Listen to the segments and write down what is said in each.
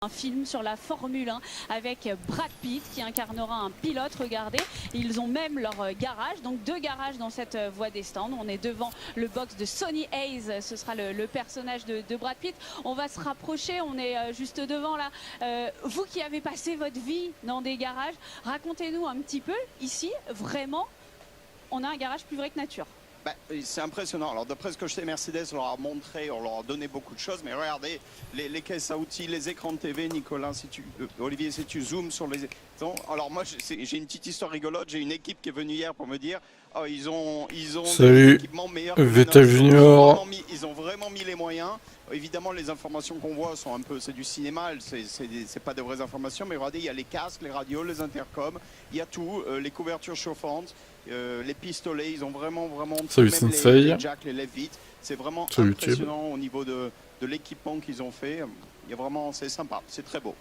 Un film sur la Formule 1 avec Brad Pitt qui incarnera un pilote. Regardez, ils ont même leur garage, donc 2 garages dans cette voie des stands. On est devant le box de Sonny Hayes, ce sera le personnage de Brad Pitt. On va se rapprocher, on est juste devant là. Vous qui avez passé votre vie dans des garages, racontez-nous un petit peu, ici, vraiment, on a un garage plus vrai que nature. Bah, c'est impressionnant. Alors d'après ce que je sais, Mercedes leur a montré, on leur a donné beaucoup de choses, mais regardez les caisses à outils, les écrans de TV, Nicolas, Olivier, si tu zoomes sur les... Alors moi j'ai une petite histoire rigolote, j'ai une équipe qui est venue hier pour me dire oh, ils ont Salut, des équipements meilleurs que Vettel Junior. Ils ont vraiment mis les moyens. Évidemment les informations qu'on voit sont un peu, c'est du cinéma, c'est pas de vraies informations, mais regardez, il y a les casques, les radios, les intercoms, il y a tout, les couvertures chauffantes. Les pistolets, ils ont vraiment Salut même Sensei. les jacks, les lève-vite. C'est vraiment Salut impressionnant au niveau de l'équipement qu'ils ont fait. Il y a vraiment, c'est sympa, c'est très beau.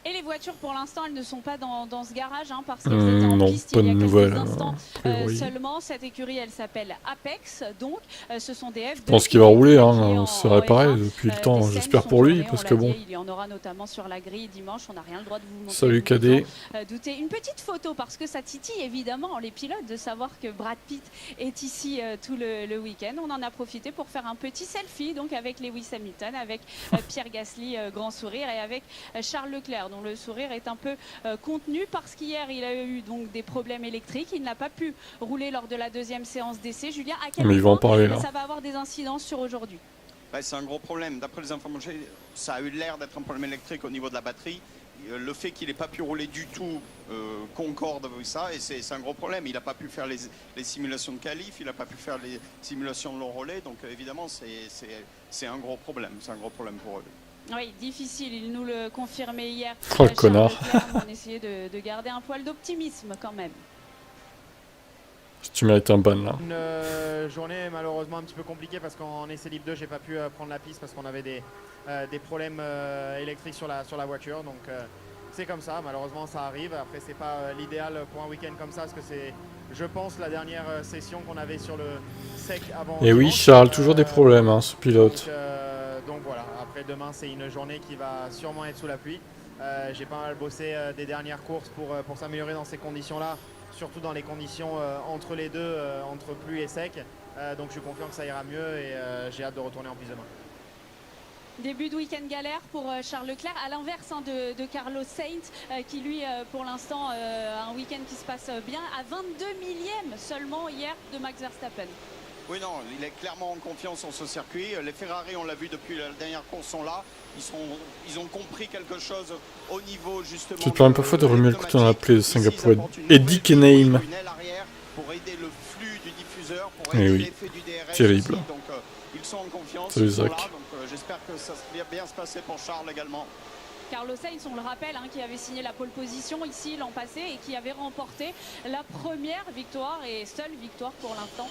Et les voitures, pour l'instant, elles ne sont pas dans ce garage, hein, parce qu'elles étaient en non, piste pas il y a de quelques nouvelles, instants oui. seulement. Cette écurie, elle s'appelle Apex, donc ce sont des F2. Je pense qu'il va rouler, hein, c'est réparé depuis le temps, j'espère pour lui, parce que bon. Il y en aura notamment sur la grille dimanche, on n'a rien le droit de vous montrer. Salut Cadet. Douter. Une petite photo, parce que ça titille évidemment les pilotes de savoir que Brad Pitt est ici tout le week-end. On en a profité pour faire un petit selfie, donc avec Lewis Hamilton, avec Pierre Gasly, grand sourire, et avec Charles Leclerc, dont le sourire est un peu contenu parce qu'hier il a eu donc des problèmes électriques, il n'a pas pu rouler lors de la 2e séance d'essai. Julien, à quel point ça va avoir des incidences sur aujourd'hui? C'est un gros problème. D'après les informations, ça a eu l'air d'être un problème électrique au niveau de la batterie. Le fait qu'il n'ait pas pu rouler du tout concorde avec ça, et c'est un gros problème. Il n'a pas pu faire les simulations de qualif, il n'a pas pu faire les simulations de long relais, donc évidemment c'est un gros problème. C'est un gros problème pour eux. Oui, difficile, il nous le confirmait hier. Oh le connard. On essayait de garder un poil d'optimisme quand même. Tu mérites un ban là. Une journée malheureusement un petit peu compliquée parce qu'en essai libre 2 j'ai pas pu prendre la piste parce qu'on avait des problèmes électriques sur la voiture, donc c'est comme ça, malheureusement ça arrive. Après c'est pas l'idéal pour un week-end comme ça parce que c'est, je pense, la dernière session qu'on avait sur le sec avant. Et oui Charles, toujours des problèmes hein, ce pilote. Donc voilà, après demain c'est une journée qui va sûrement être sous la pluie. J'ai pas mal bossé des dernières courses pour s'améliorer dans ces conditions là, surtout dans les conditions entre les deux, entre pluie et sec. Donc je suis confiant que ça ira mieux et j'ai hâte de retourner en piste demain. Début de week-end galère pour Charles Leclerc, à l'inverse hein, de Carlos Sainz, qui lui, pour l'instant, a un week-end qui se passe bien, à 22 millième seulement hier de Max Verstappen. Oui, non, il est clairement en confiance sur ce circuit. Les Ferrari, on l'a vu depuis la dernière course, sont là. Ils ont compris quelque chose au niveau justement. Tu te parles parfois de remuer le couteau dans la plaie de Singapour. Eddie Kenheim. Pour aider le flux du diffuseur, pour aider l'effet du DRS. Terrible. Aussi. Donc ils sont en confiance. Salut ils sont là, Zach. donc j'espère que ça va bien se passer pour Charles également. Carlos Sainz, on le rappelle, hein, qui avait signé la pole position ici l'an passé et qui avait remporté la première victoire et seule victoire pour l'instant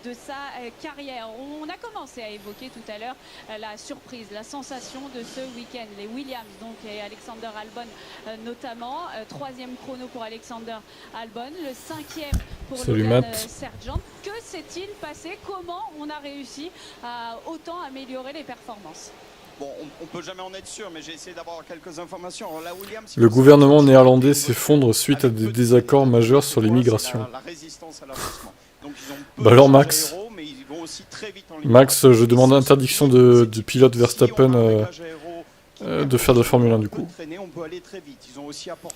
de sa carrière. On a commencé à évoquer tout à l'heure la surprise, la sensation de ce week-end. Les Williams donc et Alexander Albon notamment. 3e chrono pour Alexander Albon, le 5e pour Logan Sargent. Que s'est-il passé? Comment on a réussi à autant améliorer les performances? Bon, on peut jamais en être sûr, mais j'ai essayé d'avoir quelques informations. Alors, la Williams, le gouvernement néerlandais s'effondre suite à des désaccords majeurs sur l'immigration. Bah alors Max. Max, je demande l'interdiction du pilote Verstappen de faire de la Formule 1 du coup.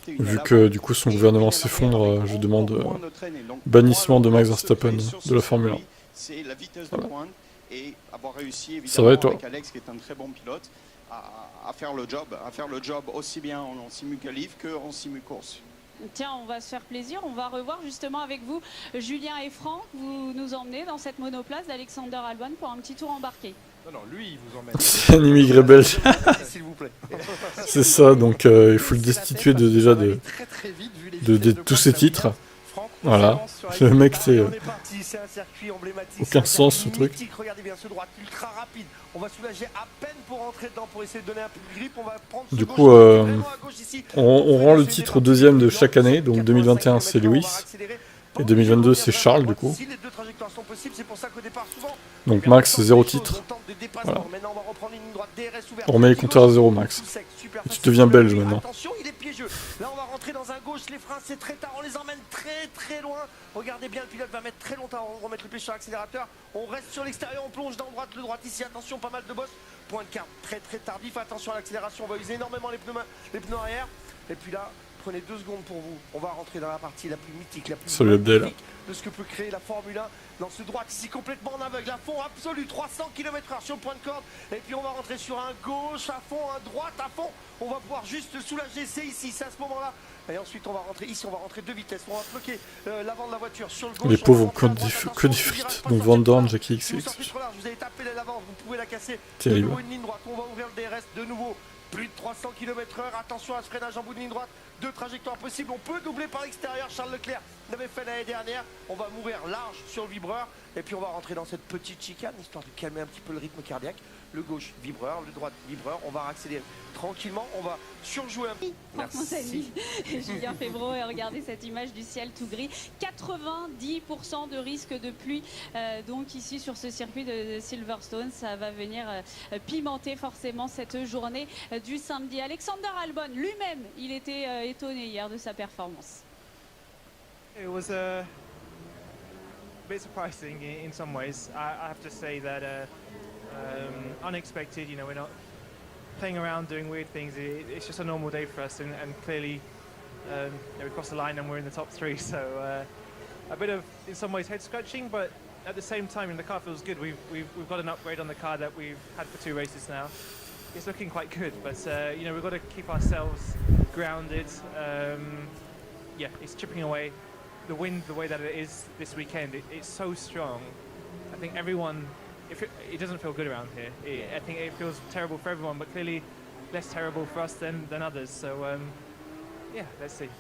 Vu que du coup son gouvernement s'effondre, je demande bannissement de Max Verstappen de la Formule 1. C'est la vitesse de pointe. Et avoir réussi va, évidemment et toi avec Alex qui est un très bon pilote à faire le job aussi bien en simu-qualif qu'en simu-course. Tiens, on va se faire plaisir, on va revoir justement avec vous Julien et Franck, vous nous emmenez dans cette monoplace d'Alexander Albon pour un petit tour embarqué. Non, lui il vous emmène. C'est un immigré belge. S'il vous plaît. C'est ça, donc il faut le destituer de tous ses titres. Voilà, le mec c'est aucun sens ce truc. Regardez bien ce droit ultra rapide. On va soulager à peine pour rentrer dedans pour essayer de donner un peu de grip. On va prendre du coup on rend le titre 2e de chaque année, donc 2021 c'est Lewis et 2022 c'est Charles du coup. Donc Max 0 titre. Voilà. On remet les compteurs à 0 Max. Tu deviens belge maintenant. Attention, il est piégeux. Là, on va rentrer dans un gauche. Les freins, c'est très tard. On les emmène très loin. Regardez bien, le pilote va mettre très longtemps à remettre le pied sur l'accélérateur. On reste sur l'extérieur, on plonge dans le droite ici. Attention, pas mal de bosses. Point de carte très tardif. Attention à l'accélération. On va user énormément les pneus arrière. Et puis là, prenez 2 secondes pour vous. On va rentrer dans la partie la plus mythique, la plus magnifique de ce que peut créer la Formule 1 dans ce droite ici complètement en aveugle, à fond absolu, 300 km/h sur le point de corde. Et puis on va rentrer sur un gauche à fond, un droite à fond. On va pouvoir juste soulager, c'est ici, c'est à ce moment-là. Et ensuite on va rentrer ici, on va rentrer 2 vitesses. On va bloquer l'avant de la voiture sur le gauche. Les pauvres ont que du frites. Donc Van Dorn, Jackie XX. Vous avez tapé l'avant, vous pouvez la casser. Terrible. De nouveau une ligne droite, on va ouvrir le DRS de nouveau. Plus de 300 km/h, attention à ce freinage en bout de ligne droite, 2 trajectoires possibles, on peut doubler par l'extérieur, Charles Leclerc l'avait fait l'année dernière, on va mourir large sur le vibreur, et puis on va rentrer dans cette petite chicane, histoire de calmer un petit peu le rythme cardiaque, le gauche vibreur, le droite vibreur, on va accélérer tranquillement, on va surjouer un peu. Merci. Julien Febvre, et regardez cette image du ciel tout gris, 90% de risque de pluie, donc ici sur ce circuit de Silverstone, ça va venir pimenter forcément cette journée du samedi. Alexander Albon lui-même, il était étonné hier de sa performance. It was a bit surprising in some ways. I have to say that unexpected. You know, we're not playing around doing weird things. It's just a normal day for us, and clearly we crossed the line and we're in the top 3. So a bit of, in some ways, head scratching, but at the same time, the car feels good. We've got an upgrade on the car that we've had for 2 races now. It's looking quite good, but you know, we've got to keep ourselves grounded. Yeah, it's chipping away. The wind, the way that it is this weekend, it's so strong. I think everyone, it doesn't feel good around here. I think it feels terrible for everyone, but clearly less terrible for us than others. So yeah, let's see.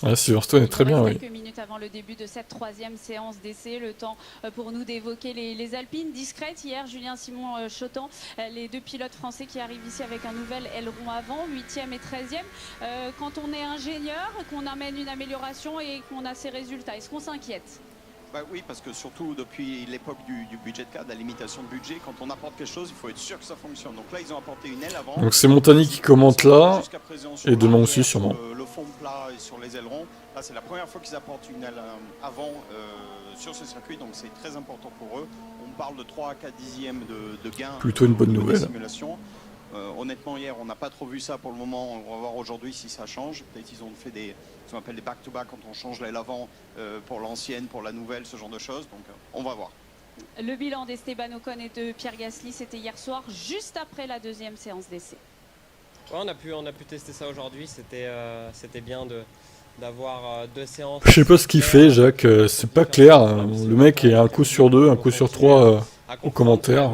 Ah, Silverstone est très bien, oui. Quelques minutes avant le début de cette 3e séance d'essai, le temps pour nous d'évoquer les Alpines discrètes. Hier, Julien Simon Chotan, les 2 pilotes français qui arrivent ici avec un nouvel aileron avant, 8e et 13e. Quand on est ingénieur, qu'on amène une amélioration et qu'on a ces résultats, est-ce qu'on s'inquiète ? Bah oui, parce que surtout depuis l'époque du budget de cadre, la limitation de budget, quand on apporte quelque chose, il faut être sûr que ça fonctionne. Donc là, ils ont apporté une aile avant. Donc c'est Montagny qui commente là, et demain aussi sûrement. Le fond plat et sur les ailerons, là c'est la première fois qu'ils apportent une aile avant sur ce circuit, donc c'est très important pour eux. On parle de 3 à 4 dixièmes de gain. Plutôt une bonne nouvelle. Simulation. Honnêtement, hier, on n'a pas trop vu ça pour le moment. On va voir aujourd'hui si ça change. Peut-être qu'ils ont fait ce qu'on appelle des back-to-back quand on change l'aile avant pour l'ancienne, pour la nouvelle, ce genre de choses. Donc, on va voir. Le bilan d'Esteban Ocon et de Pierre Gasly, c'était hier soir, juste après la 2e séance d'essai. Ouais, on a pu tester ça aujourd'hui. C'était bien d'avoir 2 séances. Je sais pas ce qu'il fait, Jacques. C'est pas clair. Le mec est un coup sur 2, un coup sur 3 aux commentaires.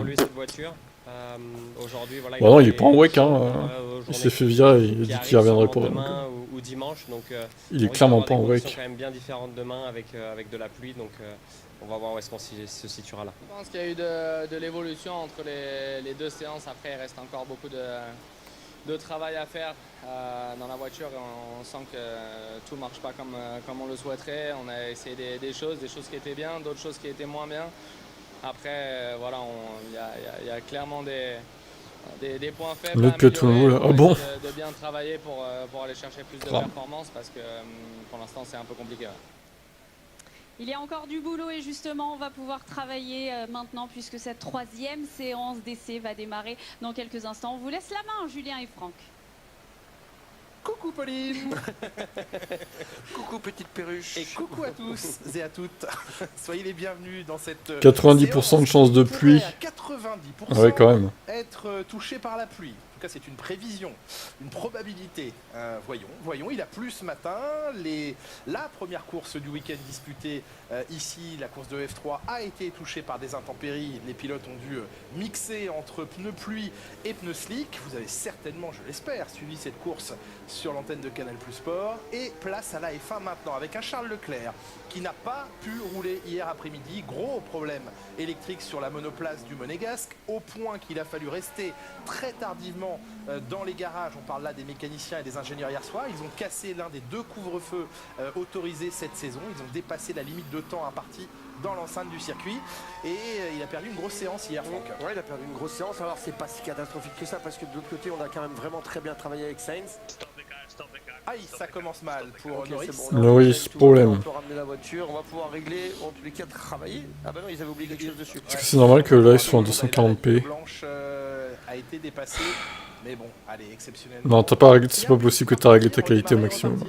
Voilà, bon, non, il est pas en WEC, hein. Il s'est fait virer, il a dit qu'il reviendrait pas. Demain ou dimanche, donc il est clairement pas en WEC. C'est quand même bien différente demain avec de la pluie, donc on va voir où est-ce qu'on se situera là. Je pense qu'il y a eu de l'évolution entre les 2 séances. Après, il reste encore beaucoup de travail à faire dans la voiture. On sent que tout ne marche pas comme on le souhaiterait. On a essayé des choses qui étaient bien, d'autres choses qui étaient moins bien. Après, voilà, il y a clairement des points faibles à améliorer, ah bon de bien travailler pour aller chercher plus de performance, parce que pour l'instant c'est un peu compliqué. Ouais. Il y a encore du boulot et justement on va pouvoir travailler maintenant puisque cette 3e séance d'essai va démarrer dans quelques instants. On vous laisse la main, Julien et Franck. Coucou Pauline. Coucou petite perruche. Et coucou à tous et à toutes. Soyez les bienvenus dans cette 90% de chance de pluie. 90% ah ouais, quand même. Être touché par la pluie. En tout cas, c'est une prévision, une probabilité. Voyons, il a plu ce matin. La première course du week-end disputée ici, la course de F3, a été touchée par des intempéries. Les pilotes ont dû mixer entre pneus pluie et pneus slick. Vous avez certainement, je l'espère, suivi cette course sur l'antenne de Canal+ Sport. Et place à la F1 maintenant avec un Charles Leclerc qui n'a pas pu rouler hier après-midi. Gros problème électrique sur la monoplace du Monégasque, au point qu'il a fallu rester très tardivement également dans les garages. On parle là des mécaniciens et des ingénieurs hier soir. Ils ont cassé l'un des 2 couvre-feux autorisés cette saison. Ils ont dépassé la limite de temps impartie dans l'enceinte du circuit. Et il a perdu une grosse séance hier, Franck. Ouais, il a perdu une grosse séance. Alors, c'est pas si catastrophique que ça, parce que de l'autre côté, on a quand même vraiment très bien travaillé avec Sainz. Aïe, ça commence mal pour Norris. Bon, Norris, problème. On peut ramener la voiture, on va pouvoir régler, en tous les cas, travailler. Ah bah non, ils avaient oublié quelque chose dessus. Est-ce que c'est normal que là ils soient en 240p? Blanche a été dépassée, mais bon, allez, exceptionnel. Non, t'as pas réglé, c'est pas possible que t'as réglé ta qualité au maximum.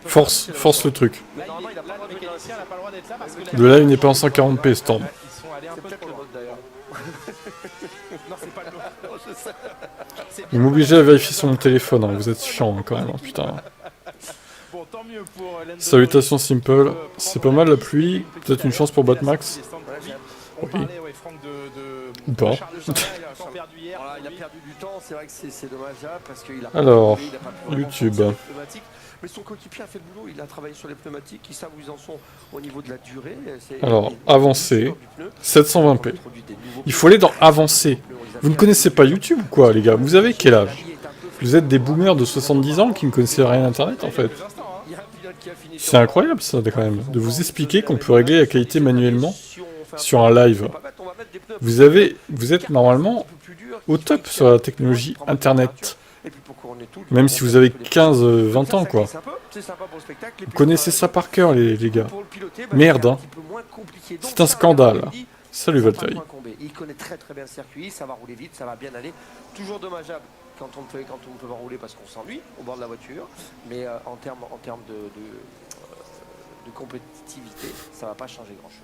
Force le truc. Là, le mécanicien n'a pas le droit d'être là parce que De là, il n'est pas en 140p, Storm. ils sont allés un peu trop loin. D'ailleurs. Non, c'est pas le mot. Je sais. Il m'obligeait à vérifier sur mon téléphone, hein. Vous êtes chiant hein, quand même, hein, putain. Bon, tant mieux pour Lando. Salutations Simple, c'est pas mal la pluie, peut-être une chance pour Batmax. On parlait, ouais, Franck, Ou pas. Charles Leclerc, il a encore perdu hier. Voilà, il a perdu du temps, c'est vrai que c'est dommageable parce qu'il a Alors, il a pas pu vraiment YouTube. penser aux pneumatiques. Mais son coéquipier a fait le boulot, il a travaillé sur les pneumatiques, ils savent où ils en sont au niveau de la durée. Alors, avancé, 720p. Il faut aller dans avancé. Vous ne connaissez pas YouTube ou quoi, les gars? Vous avez quel âge? Vous êtes des boomers de 70 ans qui ne connaissaient rien à Internet, en fait. C'est incroyable, ça, quand même, de vous expliquer qu'on peut régler la qualité manuellement sur un live. Vous êtes normalement au top sur la technologie Internet. Même si vous avez 15-20 ans, quoi. Vous connaissez ça par cœur, les gars. Merde, hein. C'est un scandale. Salut, Valtteri. Il connaît très très bien le circuit, ça va rouler vite, ça va bien aller. Toujours dommageable quand on peut pas rouler parce qu'on s'ennuie au bord de la voiture. Mais en termes de compétitivité, ça va pas changer grand chose.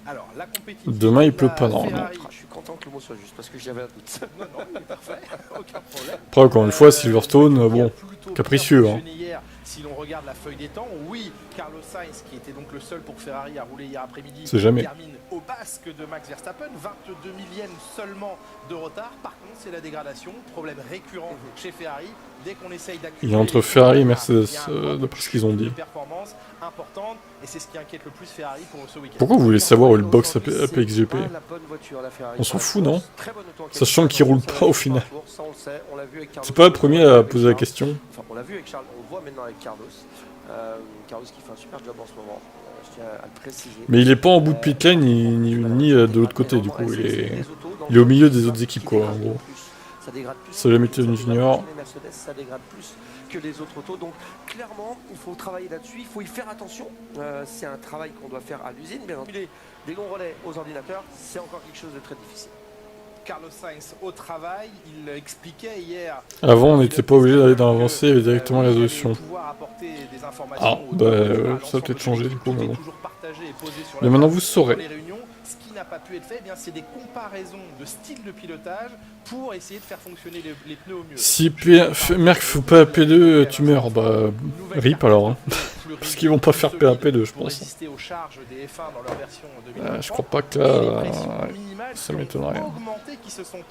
Alors, la compétition. Demain, il pleut pas, normalement. Je suis content que le mot soit juste parce que j'avais un doute. Non, il est parfait, aucun problème. Après, encore une fois, Silverstone, bon, capricieux, hein. Si l'on regarde la feuille des temps, oui, Carlos Sainz, qui était donc le seul pour Ferrari à rouler hier après-midi, termine au basque de Max Verstappen, 22 millièmes seulement de retard. Par contre, c'est la dégradation, problème récurrent chez Ferrari. Dès qu'on essaye d'accumuler... Il est entre Ferrari et Mercedes, d'après ce qu'ils ont dit. Performance importante, et c'est ce qui inquiète le plus Ferrari pour ce week-end. Pourquoi vous voulez savoir où est le box APXGP? On s'en fout, non? Sachant qu'il roule pas au final. C'est pas le premier à poser la question. Enfin, on l'a vu avec Charles, on le voit maintenant avec Carlos. Carlos qui fait un super job en ce moment, je tiens à le préciser. Mais il est pas en bout de pit lane ni de l'autre côté, du coup. Il est au milieu des autres équipes, quoi, en gros. Ça l'a mis Junior. Ça dégrade plus que les autres autos, donc clairement il faut travailler là-dessus, il faut y faire attention. C'est un travail qu'on doit faire à l'usine, bien entendu. Des longs relais aux ordinateurs, c'est encore quelque chose de très difficile. Carlos Sainz au travail, il expliquait hier... Avant, on n'était pas obligé d'aller dans l'avancée, il y avait directement la résolution. Ah, bah, ça va peut-être changer, du coup, mais bon. Mais maintenant, vous saurez. Ce qui n'a pas pu être fait, eh bien, c'est des comparaisons de style de pilotage pour essayer de faire fonctionner les pneus au mieux. Si Merck faut pas P2, tu meurs, bah, rip alors. Hein. Parce qu'ils vont pas faire PAP2, je pense. Je crois pas que là, ça m'étonnerait. Qui se sont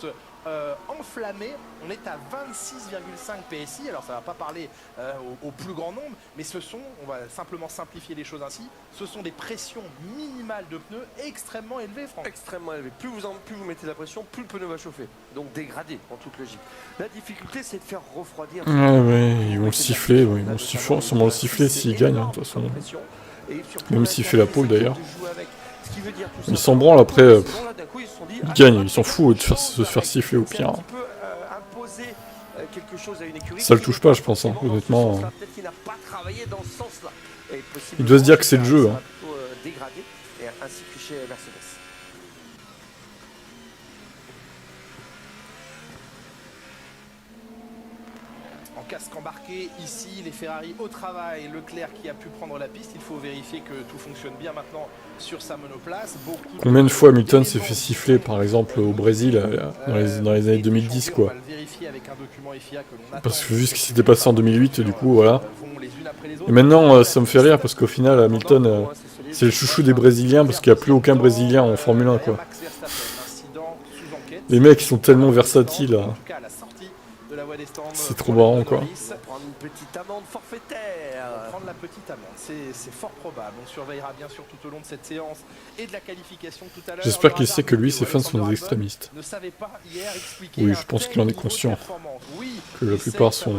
enflammés. On est à 26,5 PSI. Alors ça va pas parler au plus grand nombre, mais on va simplement simplifier les choses ainsi, ce sont des pressions minimales de pneus extrêmement élevées, Franck. Extrêmement élevées. Plus vous mettez la pression, plus le pneu va chauffer. Donc dégradé en toute logique. La difficulté, c'est de faire refroidir. Ouais, mais ils vont le siffler, ils vont sûrement le siffler s'ils gagnent, hein, de toute façon. Même s'il fait la pole d'ailleurs. Ils s'en branlent après, ils gagnent, ils s'en foutent de se faire siffler au pire. Ça le touche pas, je pense, hein, honnêtement. Il doit se dire que c'est le jeu. Hein. Casque embarqué, ici les Ferrari au travail, Leclerc qui a pu prendre la piste, il faut vérifier que tout fonctionne bien maintenant sur sa monoplace. Combien de fois Hamilton s'est fait siffler par exemple au Brésil dans les années 2010 quoi. Parce que vu ce qui s'était passé en 2008 du coup voilà. Et maintenant ça me fait rire parce qu'au final Hamilton c'est le chouchou des Brésiliens parce qu'il n'y a plus aucun Brésilien en Formule 1 quoi. Les mecs ils sont tellement versatiles là. voit des stands. C'est trop marrant, quoi. On va prendre une petite amende forfaitaire. On va prendre la petite amende, c'est fort probable. On surveillera bien sûr tout au long de cette séance et de la qualification tout à l'heure. J'espère qu'il sait que lui, ses fans sont des extrémistes. Ne savait pas hier expliquer Oui, je pense qu'il en est conscient. Que la plupart sont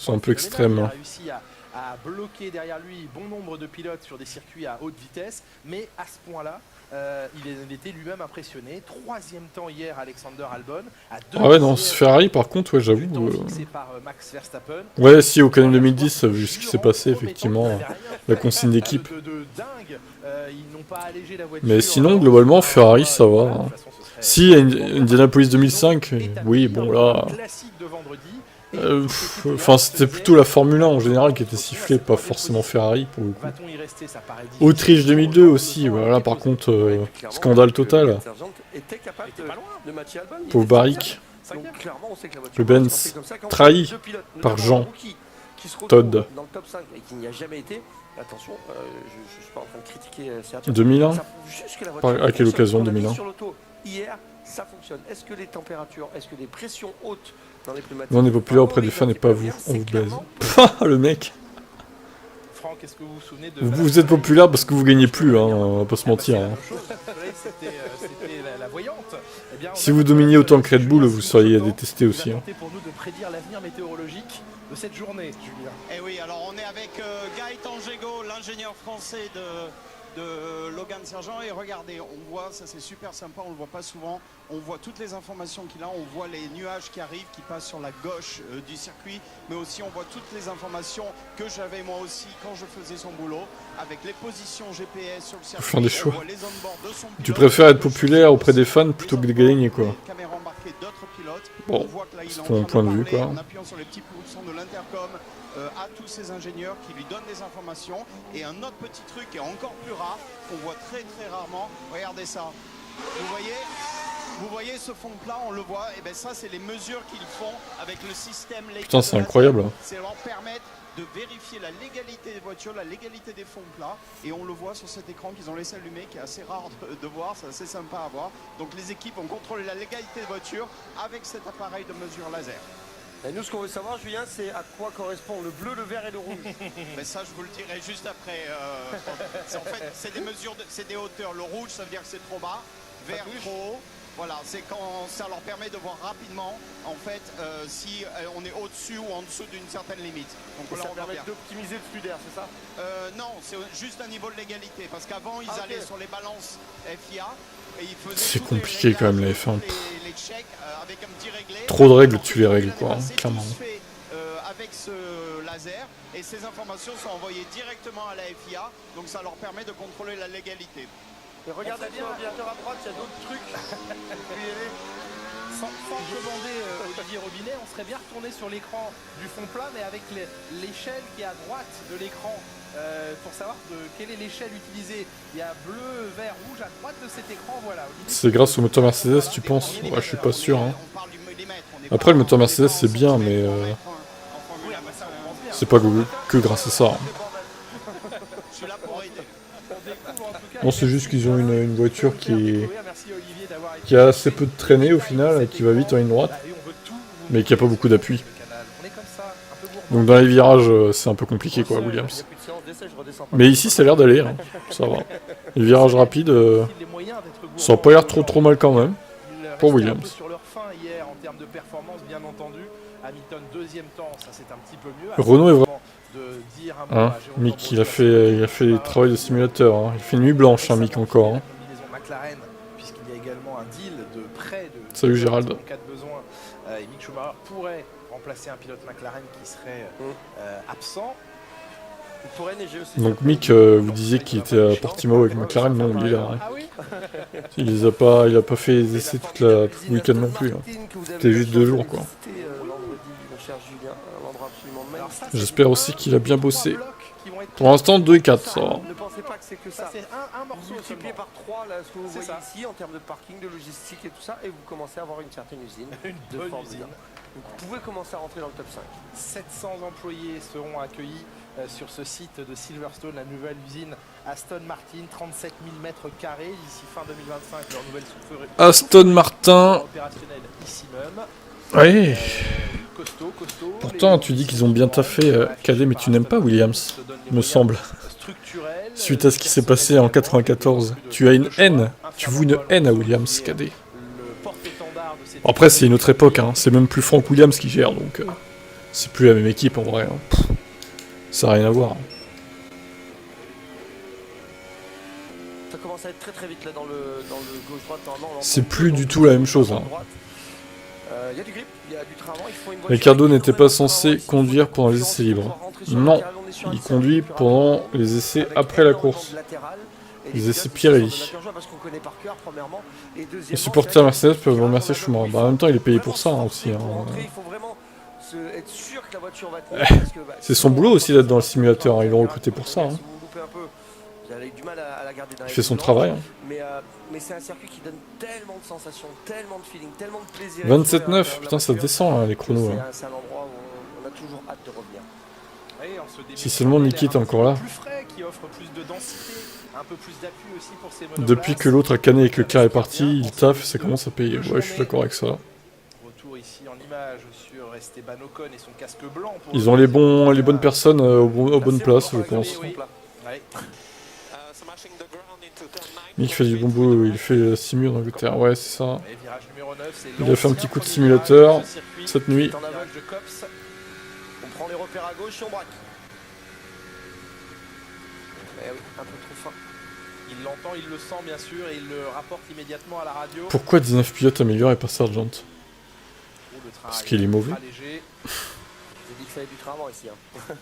un peu extrêmes. Il a réussi à bloquer derrière lui bon nombre de pilotes sur des circuits à haute vitesse, mais à ce point-là, il était lui-même impressionné. 3e temps hier, Alexander Albon. Ah ouais, non, Ferrari par contre, ouais, j'avoue. Par Max Verstappen. Ouais, si, au Canal 2010, vu ce qui s'est passé, effectivement, la consigne d'équipe. Mais sinon, globalement, Ferrari, ça va. Hein. Si, Indianapolis 2005, oui, bon là. Enfin, c'était plutôt la Formule 1 en général qui était sifflée, pas forcément Ferrari pour le coup. Autriche 2002 aussi, voilà, par contre, scandale total. Pauvre Barrick. Le Benz, trahi par Jean Todd. Attention, je suis pas en train de critiquer Sergio. 2001 à quelle occasion 2001 Hier, ça fonctionne. Est-ce que les températures, est-ce que les pressions hautes dans les pneumatiques... Non, on est populaire auprès des fans et pas vous, on vous baise. Le mec. Franck, est-ce que vous vous souvenez de... Vous êtes populaire parce que vous gagnez plus, hein, on va pas se mentir. Hein. C'était la voyante. Eh bien, si vous dominiez autant que Red Bull, vous seriez détesté aussi. Hein. Pour nous de prédire l'avenir météorologique de cette journée, Julien. Eh oui, alors on est avec Gaëtan Gégaud, l'ingénieur français de Logan Sargent, et regardez, on voit, ça c'est super sympa, on le voit pas souvent, on voit toutes les informations qu'il a, on voit les nuages qui arrivent, qui passent sur la gauche du circuit, mais aussi on voit toutes les informations que j'avais moi aussi quand je faisais son boulot, avec les positions GPS sur le circuit, faire des choix. on voit les onboards de son pilote, Tu préfères être populaire auprès des fans plutôt que de gagner, quoi. Caméra embarquée d'autres pilotes. Bon, on voit que là, il est c'est en ton train point de vue, parler, quoi. en appuyant sur les petits boutons de l'intercom à tous ces ingénieurs qui lui donnent des informations. Et un autre petit truc qui est encore plus rare, qu'on voit très très rarement, regardez ça. Vous voyez ce fond plat, on le voit, et bien ça c'est les mesures qu'ils font avec le système. Putain, c'est incroyable. C'est leur permettre de vérifier la légalité des voitures, la légalité des fonds plats, et on le voit sur cet écran qu'ils ont laissé allumer, qui est assez rare de voir, c'est assez sympa à voir. Donc les équipes ont contrôlé la légalité des voitures avec cet appareil de mesure laser. Et nous, ce qu'on veut savoir, Julien, c'est à quoi correspond le bleu, le vert et le rouge. Mais ça, je vous le dirai juste après. En fait, c'est des mesures, c'est des hauteurs. Le rouge, ça veut dire que c'est trop bas. Vert, trop haut. Voilà, c'est quand ça leur permet de voir rapidement, en fait, si on est au-dessus ou en dessous d'une certaine limite. Donc là, on permet d'optimiser le flux d'air, c'est ça? Non, c'est juste un niveau de légalité. Parce qu'avant, ils allaient sur les balances FIA. C'est compliqué quand même la F1. Les checks, avec un petit réglé. Trop de règles, tu les règles, quoi, clairement. Avec ce laser, et ces informations sont envoyées directement à la FIA, donc ça leur permet de contrôler la légalité. Et regardez bien l'ordinateur à droite, il y a d'autres trucs. Sans commander Olivier Robinet, on serait bien retourné sur l'écran du fond plat, mais avec l'échelle qui est à droite de l'écran, pour savoir quelle est l'échelle utilisée. Il y a bleu, vert, rouge à droite de cet écran, voilà. C'est grâce au moteur Mercedes, tu penses? Ouais, je suis pas sûr. Hein. Après, le moteur Mercedes, c'est bien, mais c'est pas que grâce à ça. Hein. Non, c'est juste qu'ils ont une voiture qui a assez peu de traînée au final, et qui va vite en ligne droite, mais qui a pas beaucoup d'appui. Donc dans les virages, c'est un peu compliqué, quoi, Williams. Mais ici, ça a l'air d'aller, hein. Ça va. Les virages rapides, ça n'a pas l'air trop mal quand même, pour Williams. Renault est vraiment... Hein, Mick, il a fait le travail de simulateur, hein. Il fait nuit blanche, hein, Mick, encore. Hein. Salut Gérald. En cas de besoin, Mick Schumacher pourrait remplacer un pilote McLaren qui serait absent. Il pourrait neiger aussi. Donc Mick, vous disiez qu'il était à Portimao avec McLaren, non, il est là. Hein. Ah oui. Il a pas fait les essais tout le week-end non plus. Hein. C'était juste 2 jours, quoi. J'espère aussi qu'il a bien bossé. Pour l'instant, 2 et 4, ça va. Ne pensez pas que c'est que ça. C'est un morceau multiplié par 3, là, ce que vous voyez ici, en termes de parking, de logistique et tout ça, et vous commencez à avoir une certaine usine. Une bonne usine. Donc, vous pouvez commencer à rentrer dans le top 5. 700 employés seront accueillis sur ce site de Silverstone, la nouvelle usine Aston Martin, 37 000 mètres carrés d'ici fin 2025. Leur nouvelle soufflerie Aston Martin. opérationnelle ici même. Oui. costaud. Pourtant, tu dis qu'ils ont bien taffé, Cadet, mais tu n'aimes pas Williams, me semble. Suite à ce qui s'est passé en 94, tu as une haine, tu voues une haine à Williams, Cadet. Après, c'est une autre époque, hein. C'est même plus Frank Williams qui gère, donc c'est plus la même équipe en vrai. Hein. Pff, ça n'a rien à voir. Hein. Ça commence à être très vite là dans le gauche-droite. C'est plus du tout la même chose. Hein. Il y a du grip, il y a du train avant, il faut une voiture. Ricardo n'était pas censé conduire pendant les essais libres. Non, il conduit pendant les essais après la course. Les essais Pirelli. Les supporters Mercedes peuvent remercier Schumacher. Bah, en même temps, il est payé pour ça hein, aussi. Hein. C'est son boulot aussi d'être dans le simulateur. Hein. Ils l'ont recruté pour ça. Hein. Il fait son travail. Hein. Mais c'est un circuit qui donne tellement de sensations, tellement de feeling, tellement de plaisir. 27-9, putain, ça descend hein, les chronos. Hein. C'est un endroit où on a toujours hâte de revenir. Si seulement Niki est encore là. Depuis que l'autre a canné et que Leclerc est parti, il taffe et ça commence à payer. Ouais, je suis d'accord avec ça. Ils ont les bonnes personnes aux bonnes places, je pense. Mick fait du bon boulot, il fait simu en Angleterre. Ouais, c'est ça. Il a fait un petit coup de simulateur cette nuit. On prend les repères à gauche et on braque. Eh oui, un peu trop fin. Il l'entend, il le sent bien sûr et il le rapporte immédiatement à la radio. Pourquoi 19 pilotes améliorent et pas Sargent? Parce qu'il est mauvais. J'ai dit qu'il fallait du train avant ici. Hein.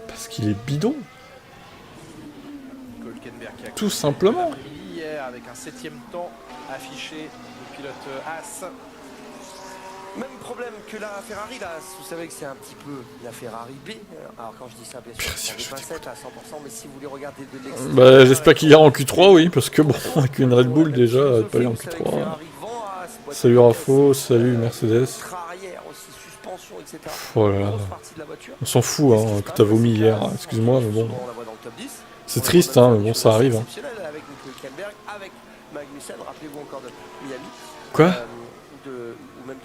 Parce qu'il est bidon. Tout simplement. Hier avec un 7ème temps affiché de pilote As. Même problème que la Ferrari là, vous savez que c'est un petit peu la Ferrari B. Alors quand je dis ça, bien sûr, c'est des pincettes à 100%, mais si vous voulez regarder de l'extérieur... Bah j'espère qu'il ira en Q3, oui, parce que bon, avec une Red Bull déjà, elle pas aller en Q3. Salut Rafo, salut Mercedes. Oh là là. On s'en fout, hein, que t'as vomi hier, excuse-moi, mais bon. C'est triste, hein, mais bon, ça arrive. Hein. Quoi?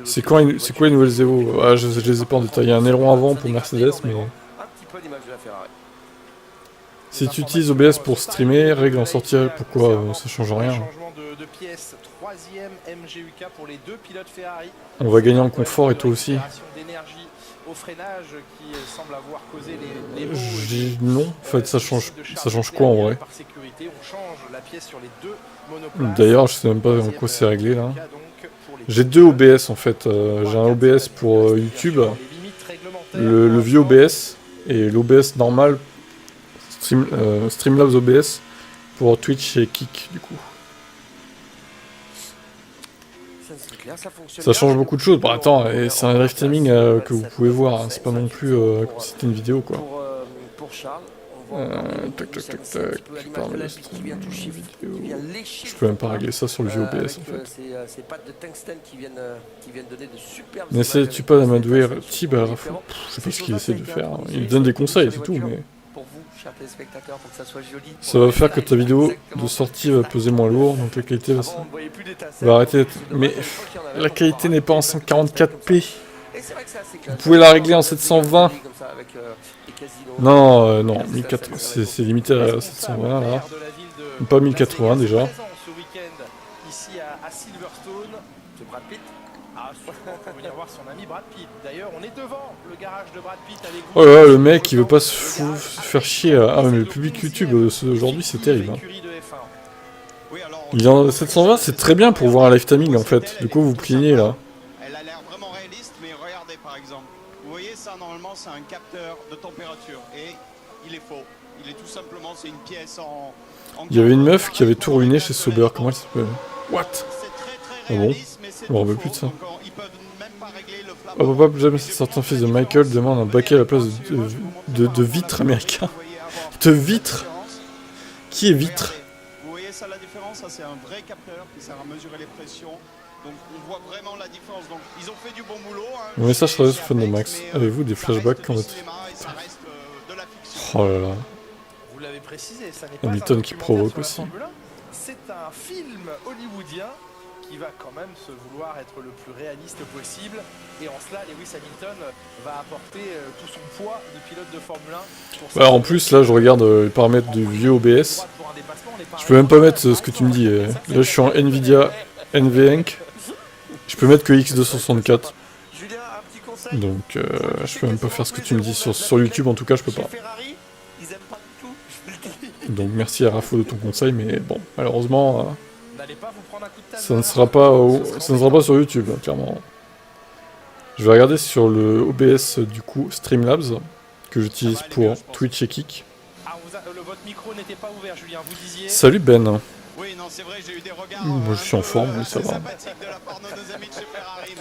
C'est quoi les nouvelles Evo? Ah, je les ai pas en détail. Il y a un aileron avant pour Mercedes, mais... Si tu utilises OBS pour streamer, règle en sortir, pourquoi ça change rien. On va gagner en confort et toi aussi. Je dis non, en fait ça change quoi en vrai? D'ailleurs je sais même pas en quoi c'est réglé là. J'ai deux OBS en fait, j'ai un OBS pour YouTube, le vieux OBS, et l'OBS normal, Streamlabs OBS, pour Twitch et Kik du coup. Ça change beaucoup de choses. Bon, attends, c'est un live streaming que vous pouvez voir, hein. C'est pas non plus comme si c'était une vidéo quoi. Tac, je permets de streamer une vidéo. Je peux même pas régler ça sur le vieux OBS en fait. N'essaie-tu pas d'amadouer Tib à la fois? Je sais pas ce qu'il essaie de faire. Il donne des conseils, c'est tout, mais... Ça va faire que ta vidéo de sortie va peser moins lourd, donc la qualité va arrêter d'être... Mais la qualité n'est pas en 144p. Vous pouvez la régler en 720. Non, non, 1080, c'est limité à 720 là. Pas 1080 déjà. Oh là là, le mec il veut pas se faire chier. Ah mais le public YouTube aujourd'hui c'est terrible. Hein. Il est en 720, c'est très bien pour voir un live timing en fait. De quoi vous plaignez là? Elle a l'air vraiment réaliste, mais regardez par exemple. Vous voyez ça, normalement c'est un capteur de température et il est faux. Il est tout simplement, c'est une pièce en... Il y avait une meuf qui avait tout ruiné chez Sauber, comment elle s'appelle? What? Ah bon? Je me rappelle plus de ça. Oh papa, jamais certains fils de Michael demandent un baquet à la place de vitre américain. De vitre? Qui est vitre? Vous voyez ça la différence? Ça c'est un vrai capteur qui sert à mesurer les pressions. Donc on voit vraiment la différence. Donc ils ont fait du bon boulot. Hein. Mon message sur fan de Max. Avez-vous des flashbacks quand votre... Oh là là. Vous l'avez précisé, ça n'est pas Hamilton qui provoque aussi. C'est un film hollywoodien qui va quand même se vouloir être le plus réaliste possible. Et en cela, Lewis Hamilton va apporter tout son poids de pilote de Formule 1. Pour Bah, en plus, là, je regarde les paramètres du vieux OBS. Je peux même pas mettre ce que tu me dis. Là, je suis en Nvidia NVENC. Je peux mettre que X264. Donc, je peux même pas faire ce que tu me dis sur YouTube, en tout cas, je peux pas. Donc, merci à Rafo de ton conseil, mais bon, malheureusement, ça ne sera pas sur YouTube, clairement. Je vais regarder sur le OBS, du coup, Streamlabs, que j'utilise pour Twitch et Kick. Votre micro n'était pas ouvert, Julien, vous disiez... Salut Ben. Oui, non, c'est vrai, j'ai eu des regards. Moi, je suis en forme, oui, ça va. Sympathiques de la part de nos amis de chez Ferrari,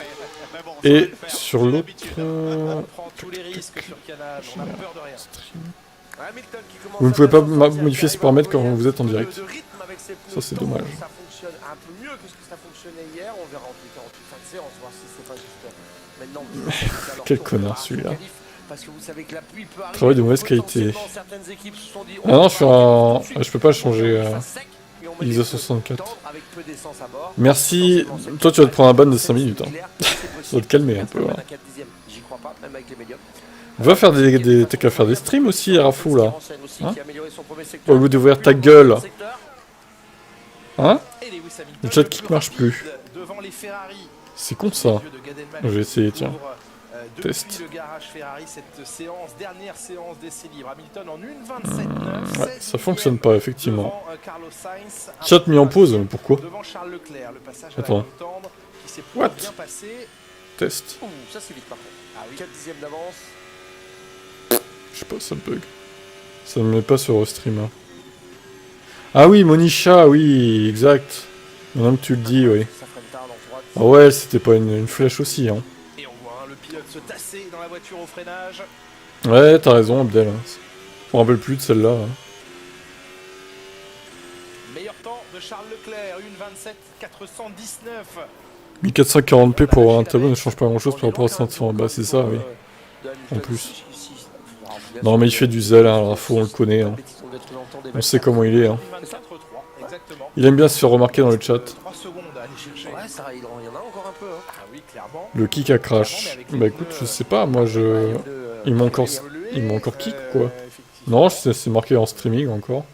mais bon, Et sur l'autre... On prend tous les risques sur Canal, on a peur de rien. Vous ne pouvez pas modifier ces paramètres quand vous êtes en direct. Ça, c'est dommage. Ça fonctionne un peu mieux que ce que ça fonctionnait hier. On verra en tout cas en toute fin de séance, voir si c'est pas juste maintenant. Quel connard celui-là. Parce que vous savez que la pluie peut arriver. Travail de mauvaise qualité. Certaines équipes se sont dit, Ah non, je suis en... Je peux pas changer ISO64. Merci. Toi, tu vas te prendre un ban de 5 minutes. Hein. Ça va te calmer un peu. Hein. J'y crois pas, même avec les médiums. Va faire t'as qu'à faire des streams aussi, Rafou, là. Hein, au lieu d'ouvrir ta gueule. Hein? Le chat qui marche plus. C'est con ça. Je vais essayer, tiens. Test. Le garage Ferrari, cette séance, dernière séance d'essai libre. Hamilton en 1.27.9. Ouais, ça fonctionne pas, effectivement. Chat mis en pause, mais pourquoi? Devant Charles Leclerc, le passage attends. qui s'est What? bien passé. Test. Ouh, ça c'est vite par contre. Ah oui, 4 dixièmes d'avance. Je sais pas, ça bug. Ça me met pas sur stream. Hein. Ah oui, Monisha, oui, exact. Maintenant que tu le dis, oui. Ah ouais, c'était pas une flèche aussi, hein. Et on voit le pilote se tasser dans la voiture au freinage. Ouais, t'as raison, Abdel. Je me rappelle plus de celle-là. Hein. Meilleur temps de Charles Leclerc, 1.27.419. 1440p pour avoir un tableau ne change pas grand-chose par rapport à 500. Bah c'est ça, oui. En plus. Non mais il fait du zèle, hein, Rafo, on le connaît. Hein. On sait comment il est. Hein. Il aime bien se faire remarquer dans le chat. Le kick à crash. Bah écoute, je sais pas, moi je... Il m'a encore kick ou quoi? Non, c'est marqué en streaming encore.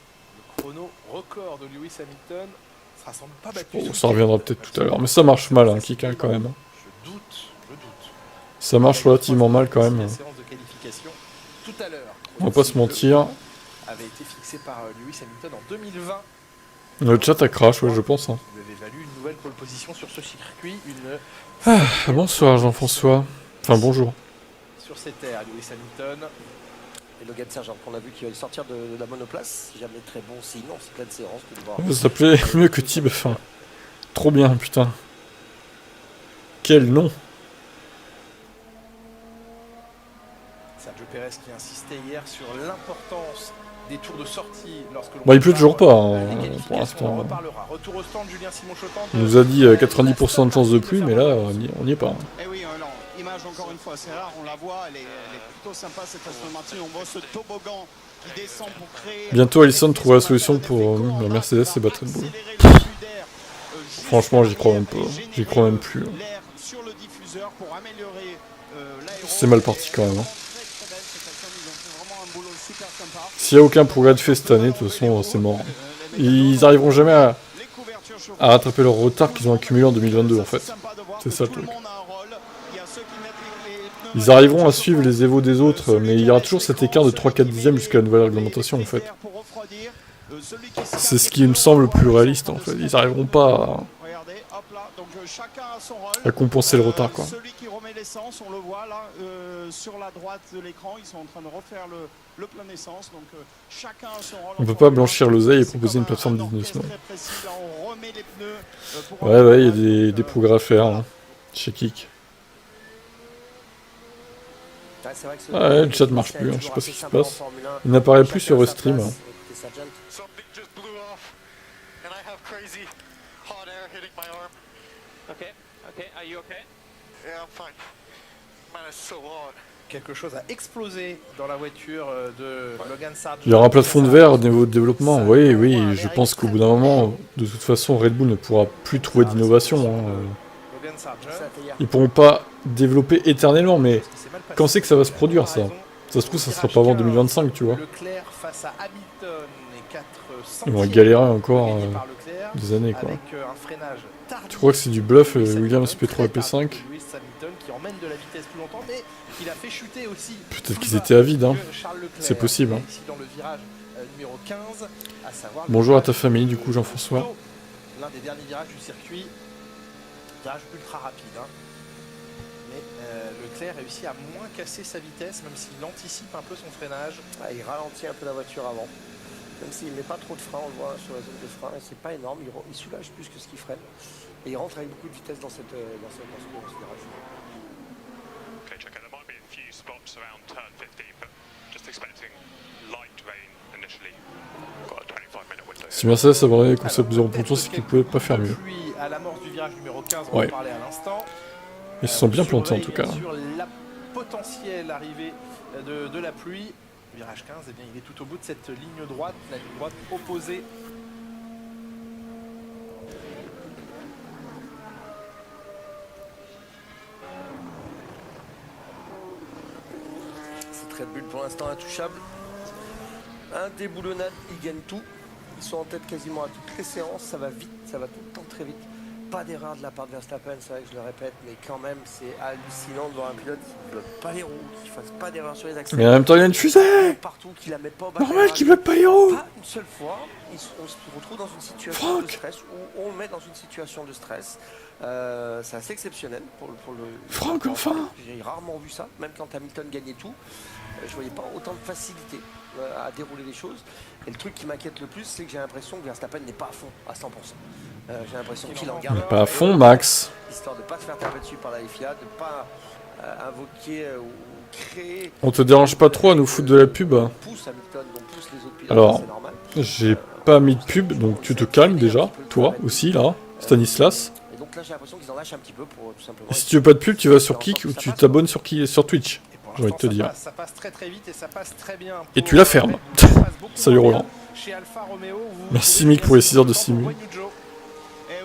Bon, ça reviendra peut-être tout à l'heure. Mais ça marche mal, un kick hein, quand même. Ça marche relativement mal quand même. On va pas se mentir. Le chat a crash, ouais, je pense. Hein. Ah, bonsoir Jean-François. Enfin, bonjour. Sur cette terres, Lewis Hamilton. Et Logan Sargent, qu'on a vu qu'il va sortir de la monoplace. Jamais très bon signe en cette pleine séance. Ça s'appelait mieux que Tib. Enfin, trop bien, putain. Quel nom. Sergio Perez qui insistait hier sur l'importance des tours de sortie lorsque l'on... Bah, il pleut toujours pas, hein, pour l'instant. Retour au stand, Julien Simon-Chotan. On nous a dit 90% de chance de pluie, mais là, on n'y est pas. Hein. Eh oui, non, image encore une fois, c'est rare, on la voit, elle est plutôt sympa cette Aston Martin. On voit ce toboggan qui descend pour créer... Bientôt, Alisson trouvera la solution pour la Mercedes et battre Red Bull. Franchement, j'y crois même pas. J'y crois même plus. Hein. C'est mal parti quand même. Hein. S'il n'y a aucun progrès de fait cette année, de toute façon, c'est mort. Ils arriveront jamais à rattraper leur retard qu'ils ont accumulé en 2022, en fait. C'est ça le truc. Ils arriveront à suivre les évos des autres, mais il y aura toujours cet écart de 3-4 dixièmes jusqu'à la nouvelle réglementation, en fait. C'est ce qui me semble le plus réaliste, en fait. Ils n'arriveront pas à compenser le retard, quoi. On le voit là sur la droite de l'écran, ils sont en train de refaire le plein essence. Donc chacun a son rôle. On peut pas blanchir l'oseille et proposer une plateforme de business. Ouais, il y a des progrès à faire hein, chez Kik. Ouais, le chat marche plus, hein, je sais pas ce qui se passe. Il n'apparaît plus sur Restream. Hein. Okay, are you okay? Yeah, I'm fine. Man, it's so hot. quelque chose a explosé dans la voiture de Logan Sargent. Il y aura un plafond de verre au niveau de développement. Oui, oui, je pense qu'au bout d'un moment, de toute façon, Red Bull ne pourra plus trouver d'innovation. Logan Sargent. Ils pourront pas développer éternellement, mais quand c'est que ça va se produire, ça? Ça se trouve, ça sera pas avant 2025, tu vois. Leclerc face à Hamilton et 4 Ils vont galérer encore des années, quoi. avec un freinage tardif. Tu crois que c'est du bluff, Williams P3 et P5? Lewis Hamilton qui emmène de la vitesse plus longtemps, mais il a fait chuter aussi. Peut-être qu'ils étaient avides, hein. que Charles Leclerc. C'est possible, hein. Ici dans le virage numéro 15, à savoir Bonjour à ta famille, du coup, Jean-François. l'un des derniers virages du circuit. Virage ultra rapide, hein. Mais Leclerc réussit à moins casser sa vitesse, même s'il anticipe un peu son freinage. Ah, il ralentit un peu la voiture avant. Même s'il met pas trop de frein, on le voit sur la zone de frein, et c'est pas énorme, il soulage plus que ce qu'il freine. Et il rentre avec beaucoup de vitesse dans ce virage. Okay, check out. There might be a few spots around turn 50, but just expecting light rain initially. Got a 25-minute window. Si Mercedes avait un concept 0 pour tour, c'est qu'ils pouvaient pas faire mieux. Pluie à l'amorce du virage numéro 15, on Ouais. en parlait à l'instant. Ils se sont bien plantés, en tout cas. Sur la potentielle arrivée de la pluie. Virage 15, eh bien, il est tout au bout de cette ligne droite, la ligne droite opposée. C'est Red Bull pour l'instant intouchable. Indéboulonnable, ils gagnent tout. Ils sont en tête quasiment à toutes les séances, ça va vite, ça va tout le temps très vite. Pas d'erreur de la part de Verstappen, c'est vrai que je le répète, mais quand même c'est hallucinant de voir un pilote qui bloque pas les roues, qui fasse pas d'erreur sur les accès. Mais en même temps, il y a une fusée! Partout, qui la met pas au Normal qu'il bloque pas les roues! Pas une seule fois, on se retrouve dans une situation de stress, où on le met dans une situation de stress. C'est assez exceptionnel pour le Franck, enfin! J'ai rarement vu ça, même quand Hamilton gagnait tout. Je voyais pas autant de facilité à dérouler les choses. Et le truc qui m'inquiète le plus, c'est que j'ai l'impression que Verstappen n'est pas à fond, à 100%. J'ai l'impression qu'il en garde. Pas à fond, Max. Histoire de ne pas se faire taper dessus par la FIA, de ne pas invoquer ou créer. On te dérange pas trop à nous foutre de la pub? On pousse Hamilton, on pousse les autres pilotes, Alors, c'est normal. j'ai pas mis de pub, donc tu te calmes déjà. Toi aussi, là. Stanislas. Et donc là, j'ai l'impression qu'ils en lâchent un petit peu pour tout simplement. Et si tu veux pas de pub, tu vas sur Kik ou tu t'abonnes sur Twitch. J'ai envie de te dire. Ça passe très très vite et ça passe très bien. Et tu la fermes. Salut Roland. Chez Alfa Romeo, Merci Mick pour les 6 heures de simu.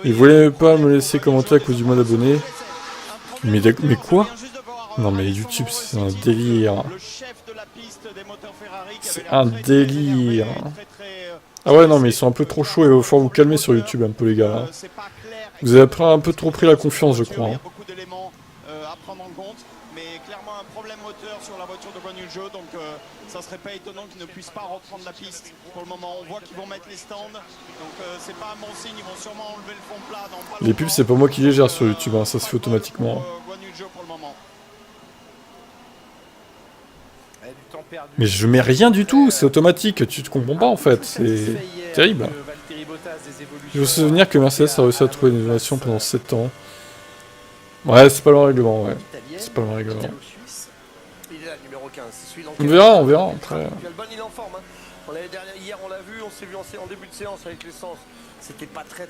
Il voulait pas me laisser commenter à cause du mois d'abonnés. Mais quoi? Non mais YouTube, c'est un délire. C'est un délire. Ah ouais, non mais ils sont un peu trop chauds et il va falloir vous calmer sur YouTube un peu les gars. Là. Vous avez un peu trop pris la confiance, je crois. Hein. Sur la voiture de Guan Yu Zhou, donc ça serait pas étonnant qu'ils ne puissent pas reprendre la piste pour le moment. On voit qu'ils vont mettre les stands, donc c'est pas un bon signe, ils vont sûrement enlever le fond plat dans pas les pubs, c'est pas moi qui les gère sur YouTube, hein, ça se fait automatiquement. Guan Yu Zhou pour le moment. Mais je mets rien du tout, c'est automatique, tu te comprends pas en fait, c'est terrible. Je veux se souvenir que Mercedes a réussi à trouver une innovation pendant 7 ans. Ouais, c'est pas le règlement, ouais. C'est pas le règlement. Il est là, numéro 15. On verra après. Albon, il est en forme. Hein. Hier, on l'a vu, on s'est vu en début de séance avec l'essence. C'était pas très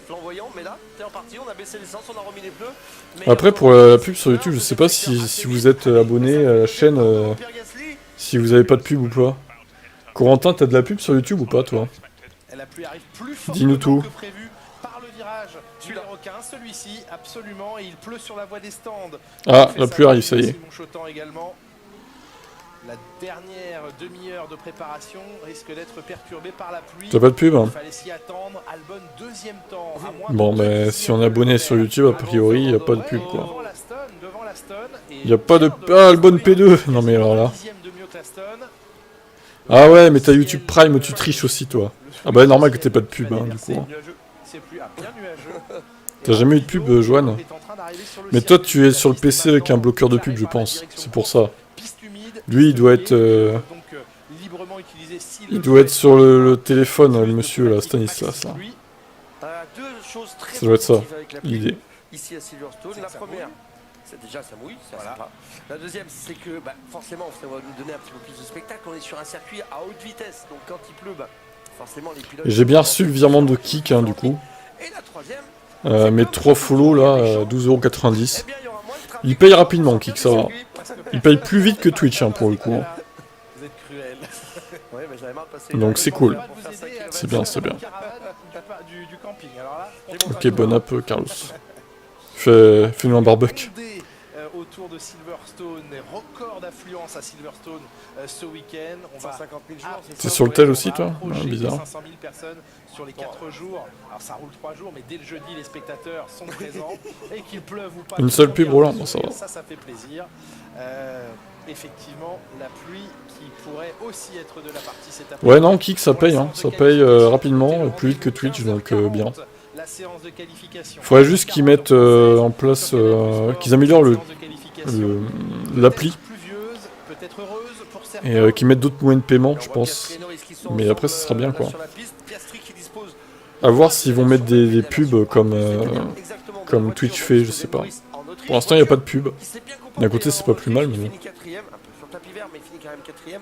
flamboyant, mais là, c'est reparti, on a baissé l'essence, on a remis les pneus. Après, pour la pub sur YouTube, je sais pas si vous êtes abonné à la chaîne, si vous avez pas de pub ou pas. Corentin, t'as de la pub sur YouTube ou pas, toi? Dis-nous tout. Numéro 15, celui-ci, absolument, et il pleut sur la voie des stands. Ah, la pluie arrive, ça y est. Simon Chotan également. La dernière demi-heure de préparation risque d'être perturbée par la pluie. T'as pas de pub, hein? Il fallait s'y attendre. Albon, deuxième temps. Bon, mais si on est abonné sur YouTube, a priori, il n'y a pas de pub, quoi. Il n'y a pas de... Ah, Albon P2. Non, mais alors là... Ah ouais, mais t'as YouTube Prime, tu triches aussi, toi. Ah bah, normal que t'aies pas de pub, hein, du coup. T'as jamais eu de pub, Joanne? Mais toi, tu es sur le PC avec un bloqueur de pub, je pense. C'est pour ça. Lui, il doit être... Il doit être sur le téléphone, le monsieur, là, Stanislas. Hein. Ça doit être ça, l'idée. Ici à Silverstone, la première, c'est déjà ça mouille, ça sympa. La deuxième, c'est que forcément, ça va nous donner un petit peu plus de spectacle. On est sur un circuit à haute vitesse, donc quand il pleut, forcément les pilotes... J'ai bien reçu le virement de Kik, hein, du coup. Et la troisième... mes 3 follow là, 12,90 €. Il paye rapidement, Kik, ça va. Il paye plus vite que Twitch, hein, pour le coup. Hein. Vous êtes cruel. Ouais, mais j'avais marre de passer Donc c'est cool. Pas de vous aider à C'est mettre bien, c'est bien. du camping. Alors là, Ok, bon app, Carlos. Fais-nous un barbecue. Autour de Silverstone, record d'affluence à Silverstone ce week-end. On va 150 000 joueurs. T'es sur le tel aussi, toi? Ouais, bizarre. 500 000 personnes sur les 4 jours. Alors ça roule 3 jours, mais dès le jeudi, les spectateurs sont présents. Et qu'il pleuve ou pas. Une seule pub roulant, bon, ça va. Ça fait plaisir. Effectivement, la pluie qui pourrait aussi être de la partie cet après-midi. Ouais, non, Kik, ça paye, hein. Ça paye rapidement, plus vite que Twitch, donc bien. La séance de qualification. Faudrait juste qu'ils mettent en place, qu'ils améliorent l'appli et qu'ils mettent d'autres moyens de paiement, je pense. Mais après, ça sera bien, quoi. À voir s'ils vont mettre des pubs comme Twitch fait, je sais pas. Pour l'instant, il n'y a pas de pub. D'un côté, c'est pas plus mal, mais bon. Sur le tapis vert, mais il finit quand même 4ème.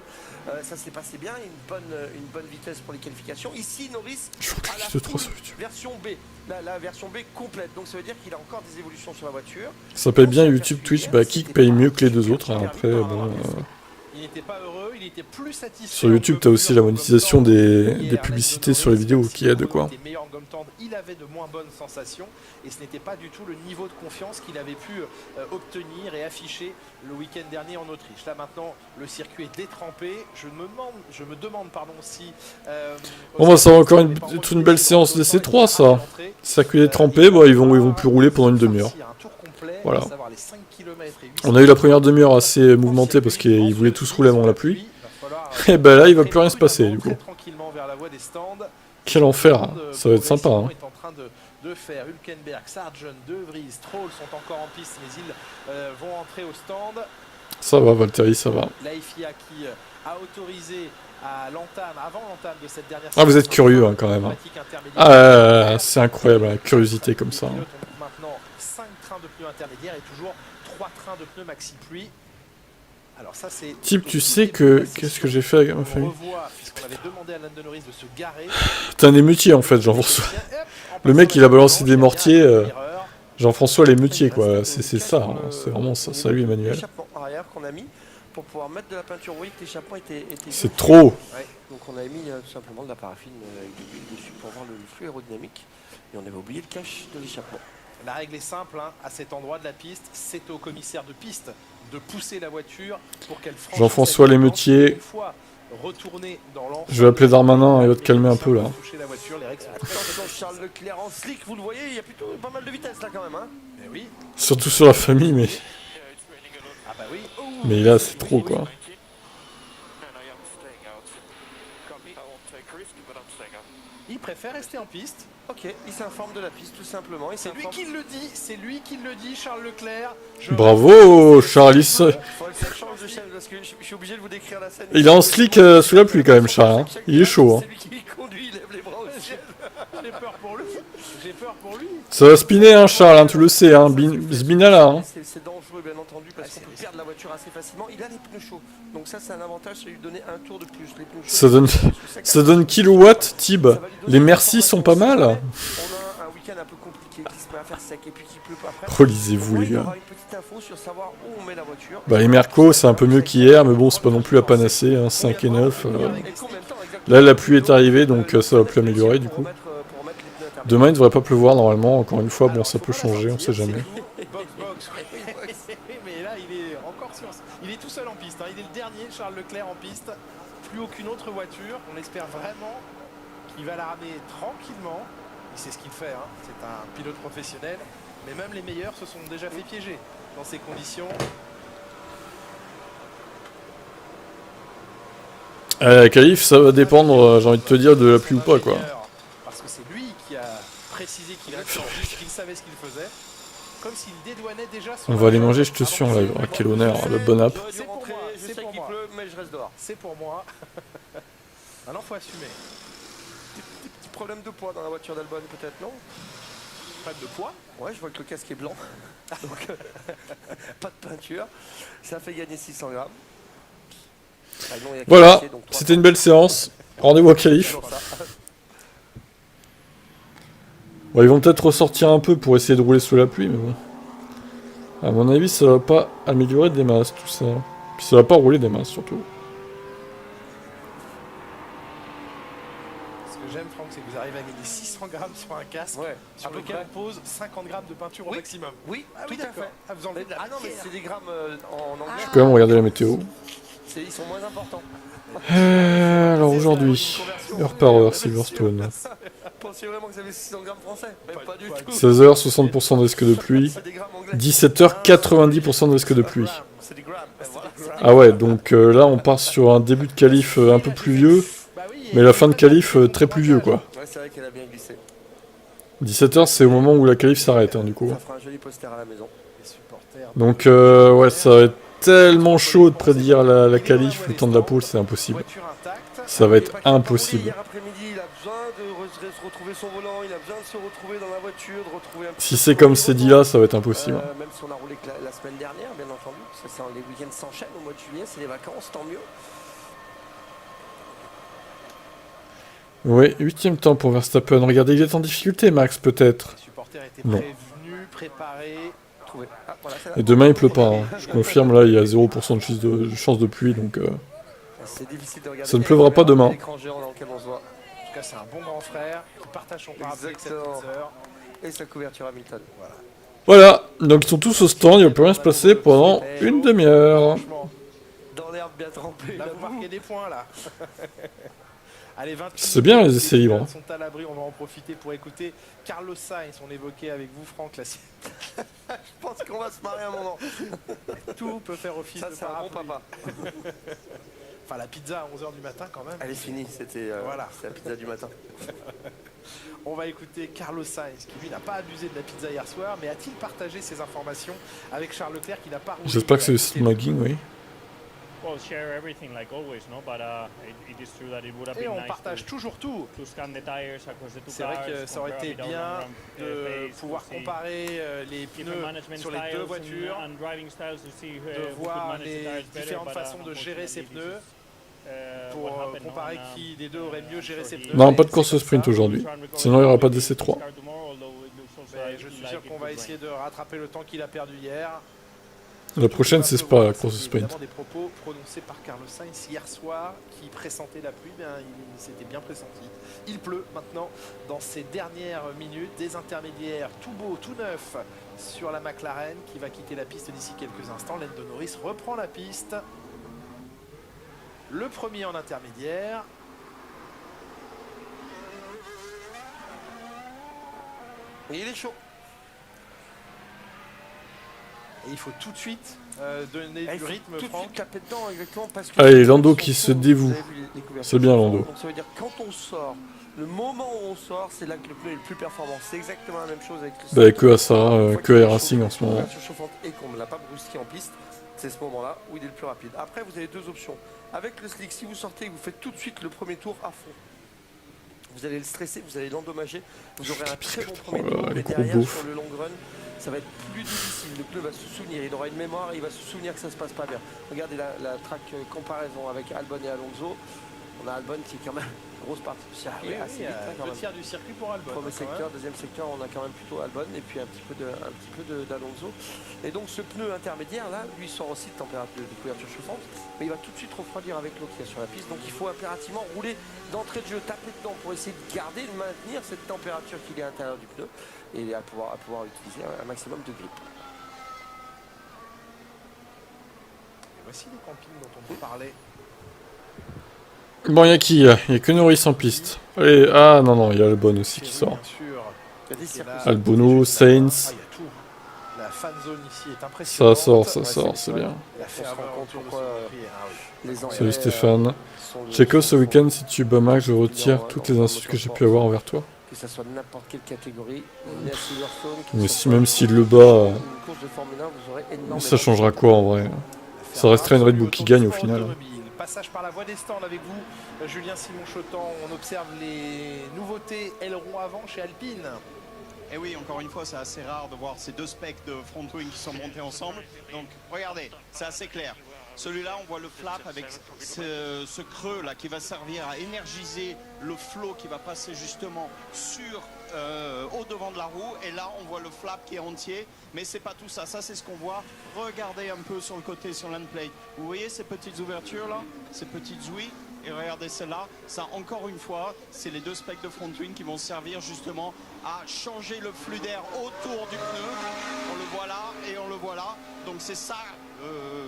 Ça s'est passé bien, une bonne vitesse pour les qualifications. Ici, Norris a la version B, la version B complète. Donc ça veut dire qu'il a encore des évolutions sur la voiture. Ça paye bien YouTube, Twitch. Bah, Kik paye mieux que les deux autres. Hein. Après, bon. Il n'était pas heureux, il était plus satisfait. Sur YouTube, t'as aussi la monétisation des publicités sur les vidéos qui aide, quoi. Il avait de moins bonnes sensations et ce n'était pas du tout le niveau de confiance qu'il avait pu obtenir et afficher le week-end dernier en Autriche. Là maintenant, le circuit est détrempé. Je me demande si... Bon bah ça va encore être une belle séance de C3 ça. Circuit détrempé, bah, ils vont plus rouler pendant une demi-heure. Voilà. On a eu la première demi-heure assez mouvementée parce qu'ils voulaient tous rouler avant la pluie. Et bah là il va plus rien se passer du coup. Quel enfer, ça va être sympa. Hein. Est en train de faire Hülkenberg, Sargent, De Vries, Stroll sont encore en piste, mais ils vont entrer au stand. Ça va, Valtteri, ça va. La FIA qui a autorisé à l'entame, avant l'entame de cette dernière. Ah, vous êtes curieux hein, quand même. Hein. Ah, c'est incroyable la curiosité comme ça. Hein. Maintenant 5 trains de pneus intermédiaires et toujours 3 trains de pneus maxi pluie. Alors ça c'est. Type, tu sais que qu'est-ce que j'ai fait avec ma famille? On avait demandé à Lando Norris de se garer. T'es un émeutier en fait, Jean-François. Le mec il a balancé des mortiers. Jean-François l'émeutier quoi, c'est ça, hein. C'est vraiment ça. Salut Emmanuel. L'échappement arrière qu'on a mis pour pouvoir mettre de la peinture, vous voyez que l'échappement était c'est trop. Ouais. Donc on a mis tout simplement de la paraffine avec de l'huile dessus pour voir le flux aérodynamique. Et on avait oublié le cache de l'échappement. La règle est simple, hein. À cet endroit de la piste, c'est au commissaire de piste de pousser la voiture pour qu'elle franchisse. Jean-François l'émeutier. Je vais appeler Darmanin, il va te calmer un peu là. Attention, Charles Leclerc en slick, vous le voyez, il y a plutôt pas mal de vitesse là quand même. Hein. Oui. Surtout sur la famille, mais. Ah bah oui. Mais là, c'est trop quoi. Il préfère rester en piste. Ok, il s'informe de la piste tout simplement. C'est lui qui le dit, Charles Leclerc. Bravo, Charles. Il est en slick sous la pluie quand même, Charles. Hein. Il est chaud. Hein. C'est lui qui conduit, il lève les bras au ciel. J'ai peur pour lui. J'ai peur pour lui. Ça va spinner, hein, Charles, hein, tu le sais. Hein. Spinala. Hein. C'est dangereux, bien entendu, parce qu'on peut perdre la voiture assez facilement. Il a les pneus chauds. Donc ça, c'est un avantage, c'est lui donner un tour de plus. Les pneus chauds, ça donne kilowatt, Tib. Les merci sont pas mal. On a un week-end un peu compliqué qui se met à faire sec et puis qui pleut pas après. Relisez-vous, les Il y gars. aura une petite info sur savoir où on met la voiture. Bah, les Mercos, c'est un peu mieux qu'hier, mais bon, c'est pas non plus la panacée. Hein, 5 et 9. Là, la pluie est arrivée, donc ça va plus améliorer du coup. Demain, il devrait pas pleuvoir normalement. Encore une fois, bon, ça peut changer, on sait jamais. Mais là, il est encore sur. Il est tout seul en piste. Hein. Il est le dernier, Charles Leclerc en piste. Plus aucune autre voiture. On espère vraiment qu'il va la ramener tranquillement. Il sait ce qu'il fait. Hein. C'est un pilote professionnel. Mais même les meilleurs se sont déjà fait piéger dans ces conditions. Khalif, ça va dépendre, j'ai envie de te dire, de la pluie ou pas, quoi. Parce que c'est lui qui a précisé qu'il savait ce qu'il faisait. Comme s'il dédouanait déjà son. On va aller manger, je te suis en live. Ah, quel honneur, le bon app. C'est pour moi, je sais qu'il pleut, mais je reste dehors. C'est pour moi. Maintenant, faut assumer. Petit problème de poids dans la voiture d'Albon, peut-être, non? Pas de poids? Ouais, je vois que le casque est blanc. Donc, pas de peinture. Ça fait gagner 600 grammes. Ah non, voilà, c'était une belle séance. Rendez-vous à Khalif. Bon, ils vont peut-être ressortir un peu pour essayer de rouler sous la pluie, mais bon. À mon avis, ça va pas améliorer des masses, tout ça. Puis ça va pas rouler des masses, surtout. Ce que j'aime, Franck, c'est que vous arrivez à gagner 600 grammes sur un casque, sur lequel pose 50 grammes de peinture au maximum. Oui, tout à fait. Ah, vous enlevez de la Ah non, mais c'est des grammes en anglais. Je vais quand même regarder la météo. Ils sont moins importants. Alors aujourd'hui, heure par heure, Silverstone. Pensiez vraiment que vous avez 600 grammes français? Pas du tout. 16h, 60% de risque de pluie. 17h, 90% de risque de pluie. C'est des grammes. Ah ouais, donc là on part sur un début de qualif un peu pluvieux, mais la fin de qualif très pluvieux quoi. Ouais, c'est vrai qu'elle a bien glissé. 17h c'est au moment où la qualif s'arrête du coup. Ça fera un joli poster à la maison. Donc ouais, ça va être tellement chaud de prédire la qualif, le temps de la pole, c'est impossible. Ça va être impossible. Hier après-midi, il a besoin de se retrouver son volant, il a besoin de se retrouver dans la voiture, de retrouver un Si c'est comme c'est dit là, ça va être impossible. Même si on a roulé que la semaine dernière, bien entendu. Les week-ends s'enchaînent au mois de juillet, c'est les vacances, tant mieux. Oui, 8ème temps pour Verstappen. Regardez, il est en difficulté, Max, peut-être. Non. Et demain, il pleut pas. Hein. Je confirme, là, il y a 0% de chance de pluie, donc ça ne pleuvra pas demain. En tout cas, c'est un bon grand frère qui partage son parapluie avec cette heure. Et sa couverture Hamilton. Voilà, donc ils sont tous au stand, il ne peut rien se passer pendant une demi-heure. Dans l'herbe bien trempée. Là, vous marquez des points, là. Allez, 28 c'est bien les essais libres. Sont à l'abri, on va en profiter pour écouter Carlos Sainz. On évoquait avec vous, Franck, la... Je pense qu'on va se marrer un moment. Tout peut faire office de c'est un bon papa. Enfin, la pizza à 11h du matin, quand même. Elle est finie, c'était voilà. La pizza du matin. On va écouter Carlos Sainz, qui lui n'a pas abusé de la pizza hier soir, mais a-t-il partagé ses informations avec Charles Leclerc, qui n'a pas roulé? J'espère que c'est le site Mugging, oui. Et on partage toujours tout. C'est vrai que ça aurait été bien de pouvoir comparer les pneus sur les deux voitures, de voir les différentes façons de gérer ces pneus, pour comparer qui des deux aurait mieux géré ses pneus. Non, pas de course sprint aujourd'hui, sinon il n'y aura pas d'essai 3. Je suis sûr qu'on va essayer de rattraper le temps qu'il a perdu hier. La prochaine, c'est Spa, la course sprint. Des propos prononcés par Carlos Sainz hier soir qui pressentait la pluie, il s'était bien pressenti. Il pleut maintenant dans ces dernières minutes, des intermédiaires tout beau, tout neuf sur la McLaren qui va quitter la piste d'ici quelques instants. Lando Norris reprend la piste. Le premier en intermédiaire. Et il est chaud. Et il faut tout de suite donner du rythme, Franck. Taper dedans, exactement, parce que allez, Lando qui se dévoue. C'est bien, Lando. Donc ça veut dire quand on sort, le moment où on sort, c'est là que le pneu est le plus performant. C'est exactement la même chose avec le bah, que à ça, que à Racing en ce moment. Chauffante et qu'on ne l'a pas brusqué en piste, c'est ce moment-là où il est le plus rapide. Après, vous avez deux options. Avec le slick, si vous sortez et que vous faites tout de suite le premier tour à fond, vous allez le stresser, vous allez l'endommager, vous aurez un très bon premier tour, mais derrière, sur le long run, ça va être plus difficile. Le pneu va se souvenir, il aura une mémoire et il va se souvenir que ça se passe pas bien. Regardez la track comparaison avec Albon et Alonso. On a Albon qui est quand même grosse partie du circuit. Oui, assez vite, quand même. Tiers du circuit pour Albon. Premier secteur, deuxième secteur, on a quand même plutôt Albon et puis un petit peu d'Alonso. Et donc ce pneu intermédiaire là, lui sort aussi de température de couverture chauffante, mais il va tout de suite refroidir avec l'eau qu'il y a sur la piste. Donc il faut impérativement rouler d'entrée de jeu, taper dedans pour essayer de garder, de maintenir cette température qu'il est à l'intérieur du pneu et à pouvoir utiliser un maximum de grip. Et voici les campings dont on parlait. Bon, il y a qui? Il y a que Norris en piste. Allez, ah non, il y a Albon aussi qui sort. Albono, Sainz. Il y a tout. La fan zone ici est impressionnante. Ça sort, c'est bien. Les salut Stéphane. Checo ce week-end, si tu bats Max, je retire toutes les insultes que j'ai pu avoir envers toi. Que ça soit n'importe quelle catégorie. Mais si, même s'il le bat, ça changera quoi en vrai? Ça resterait une Red Bull qui gagne au final. Passage par la voie des stands avec vous, Julien Simon-Chotan. On observe les nouveautés ailerons avant chez Alpine. Et oui, encore une fois, c'est assez rare de voir ces deux specs de front wing qui sont montés ensemble. Donc, regardez, c'est assez clair. Celui-là, on voit le flap avec ce creux là qui va servir à énergiser le flow qui va passer justement sur au devant de la roue. Et là, on voit le flap qui est entier, mais c'est pas tout ça. Ça, c'est ce qu'on voit. Regardez un peu sur le côté, sur l'endplate. Vous voyez ces petites ouvertures là, ces petites ouïes. Et regardez celle-là, ça encore une fois, c'est les deux specs de front wing qui vont servir justement à changer le flux d'air autour du pneu. On le voit là et on le voit là. Donc c'est ça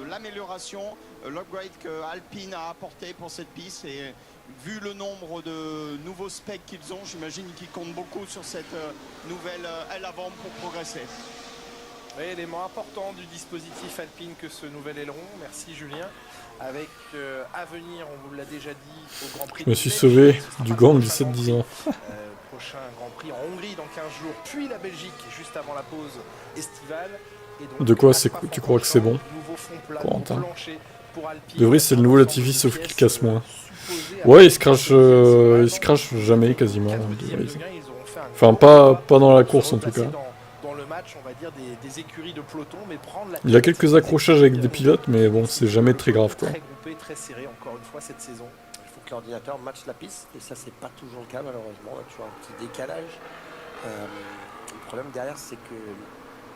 l'amélioration, l'upgrade que Alpine a apporté pour cette piste. Et vu le nombre de nouveaux specs qu'ils ont, j'imagine qu'ils comptent beaucoup sur cette nouvelle aile avant pour progresser. Oui, élément important du dispositif Alpine que ce nouvel aileron. Merci Julien. Avec à venir, on vous l'a déjà dit, au Grand Prix. Je me suis sauvé du gang de 17-10 ans. Prochain Grand Prix en Hongrie dans 15 jours, puis la Belgique juste avant la pause estivale. Et donc, de quoi tu crois que c'est bon, Corentin? De vrai, c'est le nouveau Latifi sauf qu'il casse moins. Ouais, il se crache jamais quasiment. Enfin, pas dans la course en tout cas. On va dire des écuries de peloton, mais prendre la... Il a quelques accrochages avec des pilotes, mais bon, c'est jamais très grave quoi. Très groupé, très serré encore une fois cette saison. Il faut que l'ordinateur matche la piste, et ça c'est pas toujours le cas malheureusement. On a toujours un petit décalage. Le problème derrière, c'est que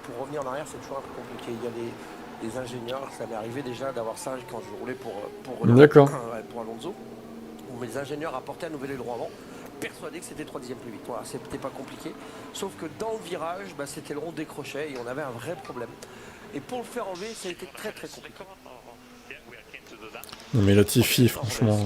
pour revenir en arrière, c'est toujours un peu compliqué. Il y a des ingénieurs, ça m'est arrivé déjà d'avoir ça quand je roulais pour Alonso, où mes ingénieurs apportaient un nouvel aileron avant, persuadé que c'était 3 dixièmes plus vite. Voilà, c'était pas compliqué. Sauf que dans le virage, c'était le rond décrochait et on avait un vrai problème. Et pour le faire enlever, ça a été très très compliqué. Non mais Latifi, franchement,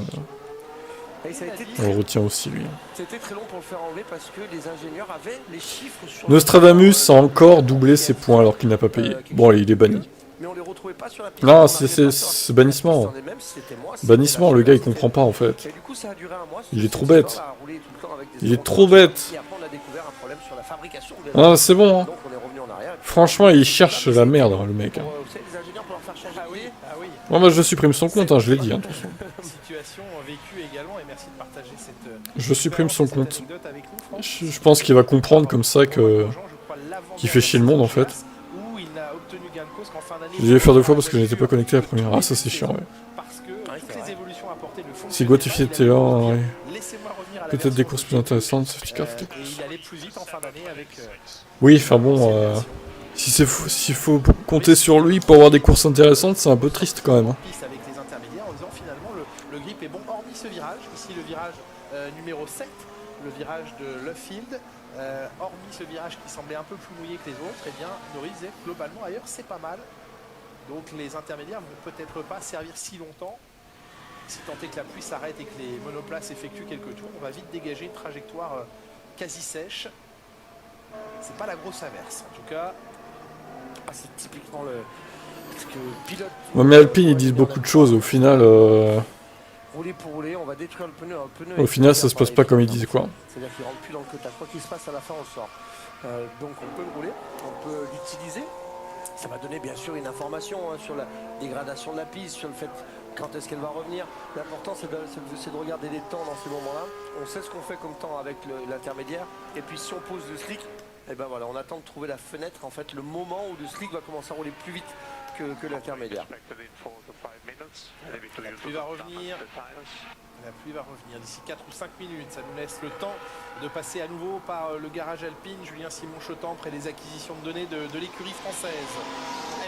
on le retient aussi lui. C'était très long pour le faire enlever parce que les ingénieurs avaient les chiffres sur... Nostradamus a encore doublé ses points alors qu'il n'a pas payé. Bon, il est banni. Mais on les retrouvait pas sur la piste. Non, c'est bannissement. Bannissement, le gars il comprend pas en fait. Il est trop bête. Il est trop bête. Ah, c'est bon. Hein. Franchement, il cherche la merde, le mec. Hein. Moi, je supprime son compte, hein, je l'ai dit. Hein, je supprime son compte. Je pense qu'il va comprendre comme ça qu'il fait chier le monde en fait. J'ai dû le faire 2 fois parce que je n'étais pas connecté à la première. Ah, ça c'est chiant, ouais. Si Guatifi était là, ouais. Peut-être des courses plus intéressantes, safety car, oui, enfin bon, s'il faut compter sur lui pour avoir des courses intéressantes, c'est un peu triste quand même. Hein. Avec les intermédiaires, en disant finalement le grip est bon, hormis ce virage, ici le virage numéro 7, le virage de Luffield. Hormis ce virage qui semblait un peu plus mouillé que les autres, eh bien Norris est globalement ailleurs, c'est pas mal. Donc les intermédiaires ne vont peut-être pas servir si longtemps. Si tant est que la pluie s'arrête et que les monoplaces effectuent quelques tours, on va vite dégager une trajectoire quasi sèche. C'est pas la grosse averse, en tout cas. C'est typiquement le... Parce que pilote... Ouais, mais Alpine, ils disent beaucoup de choses, au final... Rouler pour rouler, on va détruire le pneu. Au final, ça se passe pas comme ils disent, quoi. C'est-à-dire qu'il rentre plus dans le quota. Quoi qu'il se passe à la fin, on le sort. Donc on peut le rouler, on peut l'utiliser. Ça va donner bien sûr une information sur la dégradation de la piste, sur le fait quand est-ce qu'elle va revenir. L'important c'est de regarder les temps dans ces moments-là. On sait ce qu'on fait comme temps avec l'intermédiaire. Et puis si on pose le slick, et ben voilà, on attend de trouver la fenêtre, en fait, le moment où le slick va commencer à rouler plus vite que l'intermédiaire. La pluie va revenir. La pluie va revenir d'ici 4 ou 5 minutes. Ça nous laisse le temps de passer à nouveau par le garage Alpine. Julien Simon-Chotan près des acquisitions de données de l'écurie française.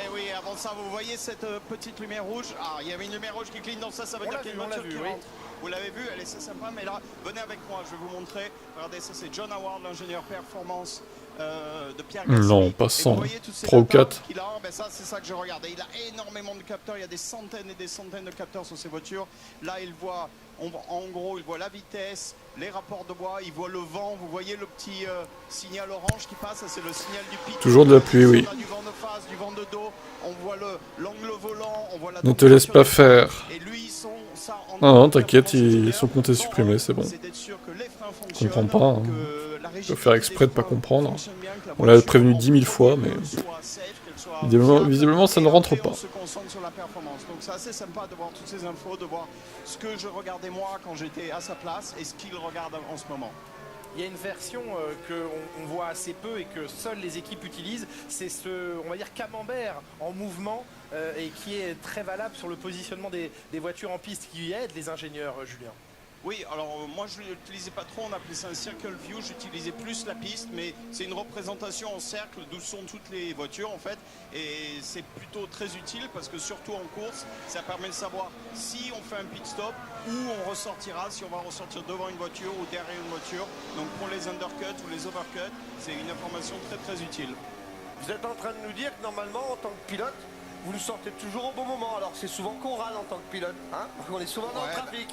Eh oui, avant ça, vous voyez cette petite lumière rouge. Ah, il y avait une lumière rouge qui cligne, donc ça veut dire qu'il y a une voiture qui rentre. Vous l'avez vu, elle est assez sympa, mais là, venez avec moi, je vais vous montrer. Regardez, ça c'est John Howard, l'ingénieur performance de Pierre Gasly. Non, pas 100, 3 ou 4. Ben ça, c'est ça que je regardais. Il a énormément de capteurs, il y a des centaines et des centaines de capteurs sur ces voitures. Là, il voit, en gros, il voit la vitesse, les rapports de bois, il voit le vent. Vous voyez le petit signal orange qui passe, ça c'est le signal du pit. Toujours de la pluie, oui. On a du vent de face, du vent de dos, on voit l'angle volant, on voit la... Ne te laisse pas faire. Et lui, non, t'inquiète, son compte est supprimé, c'est bon. Je comprends pas. Hein. Je dois faire exprès de pas comprendre. On l'a prévenu 10 000 fois, mais visiblement ça ne rentre pas. On se concentre sur la performance. Donc c'est assez sympa de voir toutes ces infos, de voir ce que je regardais moi quand j'étais à sa place et ce qu'il regarde en ce moment. Il y a une version qu'on voit assez peu et que seules les équipes utilisent, c'est ce, on va dire, camembert en mouvement et qui est très valable sur le positionnement des voitures en piste, qui aide les ingénieurs, Julien. Oui, alors moi je ne l'utilisais pas trop, on appelait ça un circle view, j'utilisais plus la piste, mais c'est une représentation en cercle d'où sont toutes les voitures en fait, et c'est plutôt très utile parce que surtout en course, ça permet de savoir si on fait un pit stop, où on ressortira, si on va ressortir devant une voiture ou derrière une voiture. Donc pour les undercuts ou les overcuts, c'est une information très très utile. Vous êtes en train de nous dire que normalement, en tant que pilote, vous nous sortez toujours au bon moment. Alors c'est souvent qu'on râle en tant que pilote, hein, parce qu'on est souvent dans le trafic.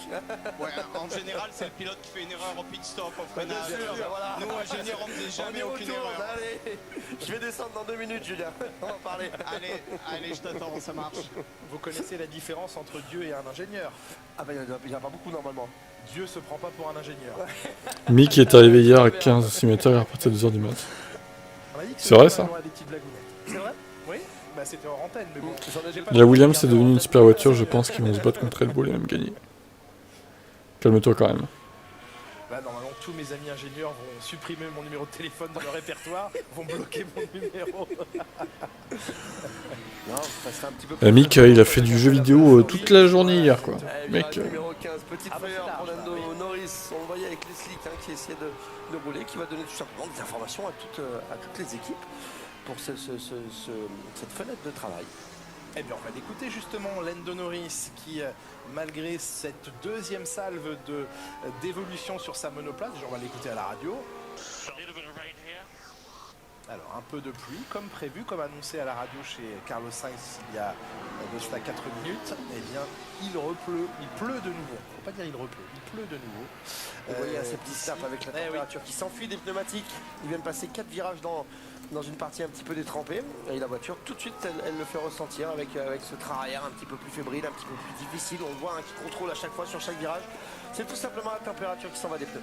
Ouais, en général, c'est le pilote qui fait une erreur au pit stop, au freinage. Bien sûr, voilà. Nous, ingénieurs, on ne faisait jamais aucune erreur. Allez, je vais descendre dans 2 minutes, Julien. On va en parler. Allez, je t'attends, ça marche. Vous connaissez la différence entre Dieu et un ingénieur? Ah bah il n'y en a pas beaucoup normalement. Dieu se prend pas pour un ingénieur. Mick est arrivé hier à 15 cimetières à partir de 2h du mat. C'est vrai ça? C'est vrai? Oui. Bah c'était hors antenne, mais bon. La Williams c'est devenu une super voiture, je pense qu'ils vont se battre contre Red Bull et même gagner. Calme-toi quand même. Bah normalement tous mes amis ingénieurs vont supprimer mon numéro de téléphone dans leur répertoire, vont bloquer mon numéro. Non, ça serait un petit peu Mick il a fait du jeu vidéo toute la journée hier quoi. Mec. Numéro 15, petite frayeur pour Lando Norris, on le voyait avec les slicks qui essayait de rouler, qui va donner tout simplement des informations à toutes les équipes pour cette fenêtre de travail. Eh bien on va l'écouter justement, Lando Norris qui malgré cette deuxième salve d'évolution sur sa monoplace, on va l'écouter à la radio. Alors un peu de pluie comme prévu, comme annoncé à la radio chez Carlos Sainz il y a de cela 4 minutes. Eh bien il pleut de nouveau. Faut pas dire il repleut, il pleut de nouveau. Vous voyez à ces petits snaps avec la température qui s'enfuit des pneumatiques. Ils viennent passer 4 virages dans une partie un petit peu détrempée. Et la voiture tout de suite elle le fait ressentir avec ce train arrière un petit peu plus fébrile, un petit peu plus difficile. On le voit qui contrôle à chaque fois sur chaque virage. C'est tout simplement la température qui s'en va des pneus.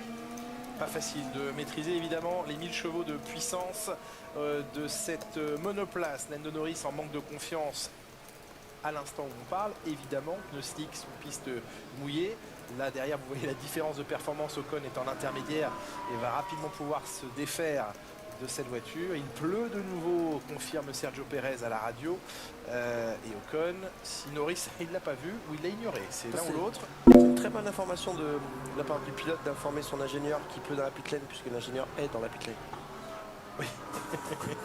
Pas facile de maîtriser évidemment les 1000 chevaux de puissance de cette monoplace. Lando Norris en manque de confiance à l'instant où on parle. Évidemment, pneus slick sous piste mouillée. Là derrière vous voyez la différence de performance. Ocon est en intermédiaire et va rapidement pouvoir se défaire de cette voiture. Il pleut de nouveau, confirme Sergio Pérez à la radio. Et Ocon, si Norris il l'a pas vu ou il l'a ignoré, c'est l'un ou l'autre. C'est une très bonne information de la part du pilote d'informer son ingénieur qu'il pleut dans la pit lane puisque l'ingénieur est dans la pit lane. Oui,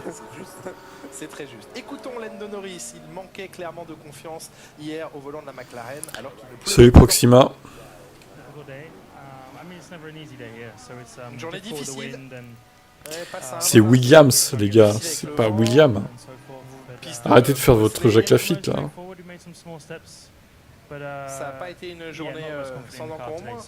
c'est juste, c'est très juste. Écoutons Lando Norris, il manquait clairement de confiance hier au volant de la McLaren alors qu'il ne pleut. Salut Proxima. Une journée difficile. C'est Williams les gars, c'est pas William. Arrêtez de faire votre Jacques Lafitte là. Ça n'a pas été une journée sans encombre.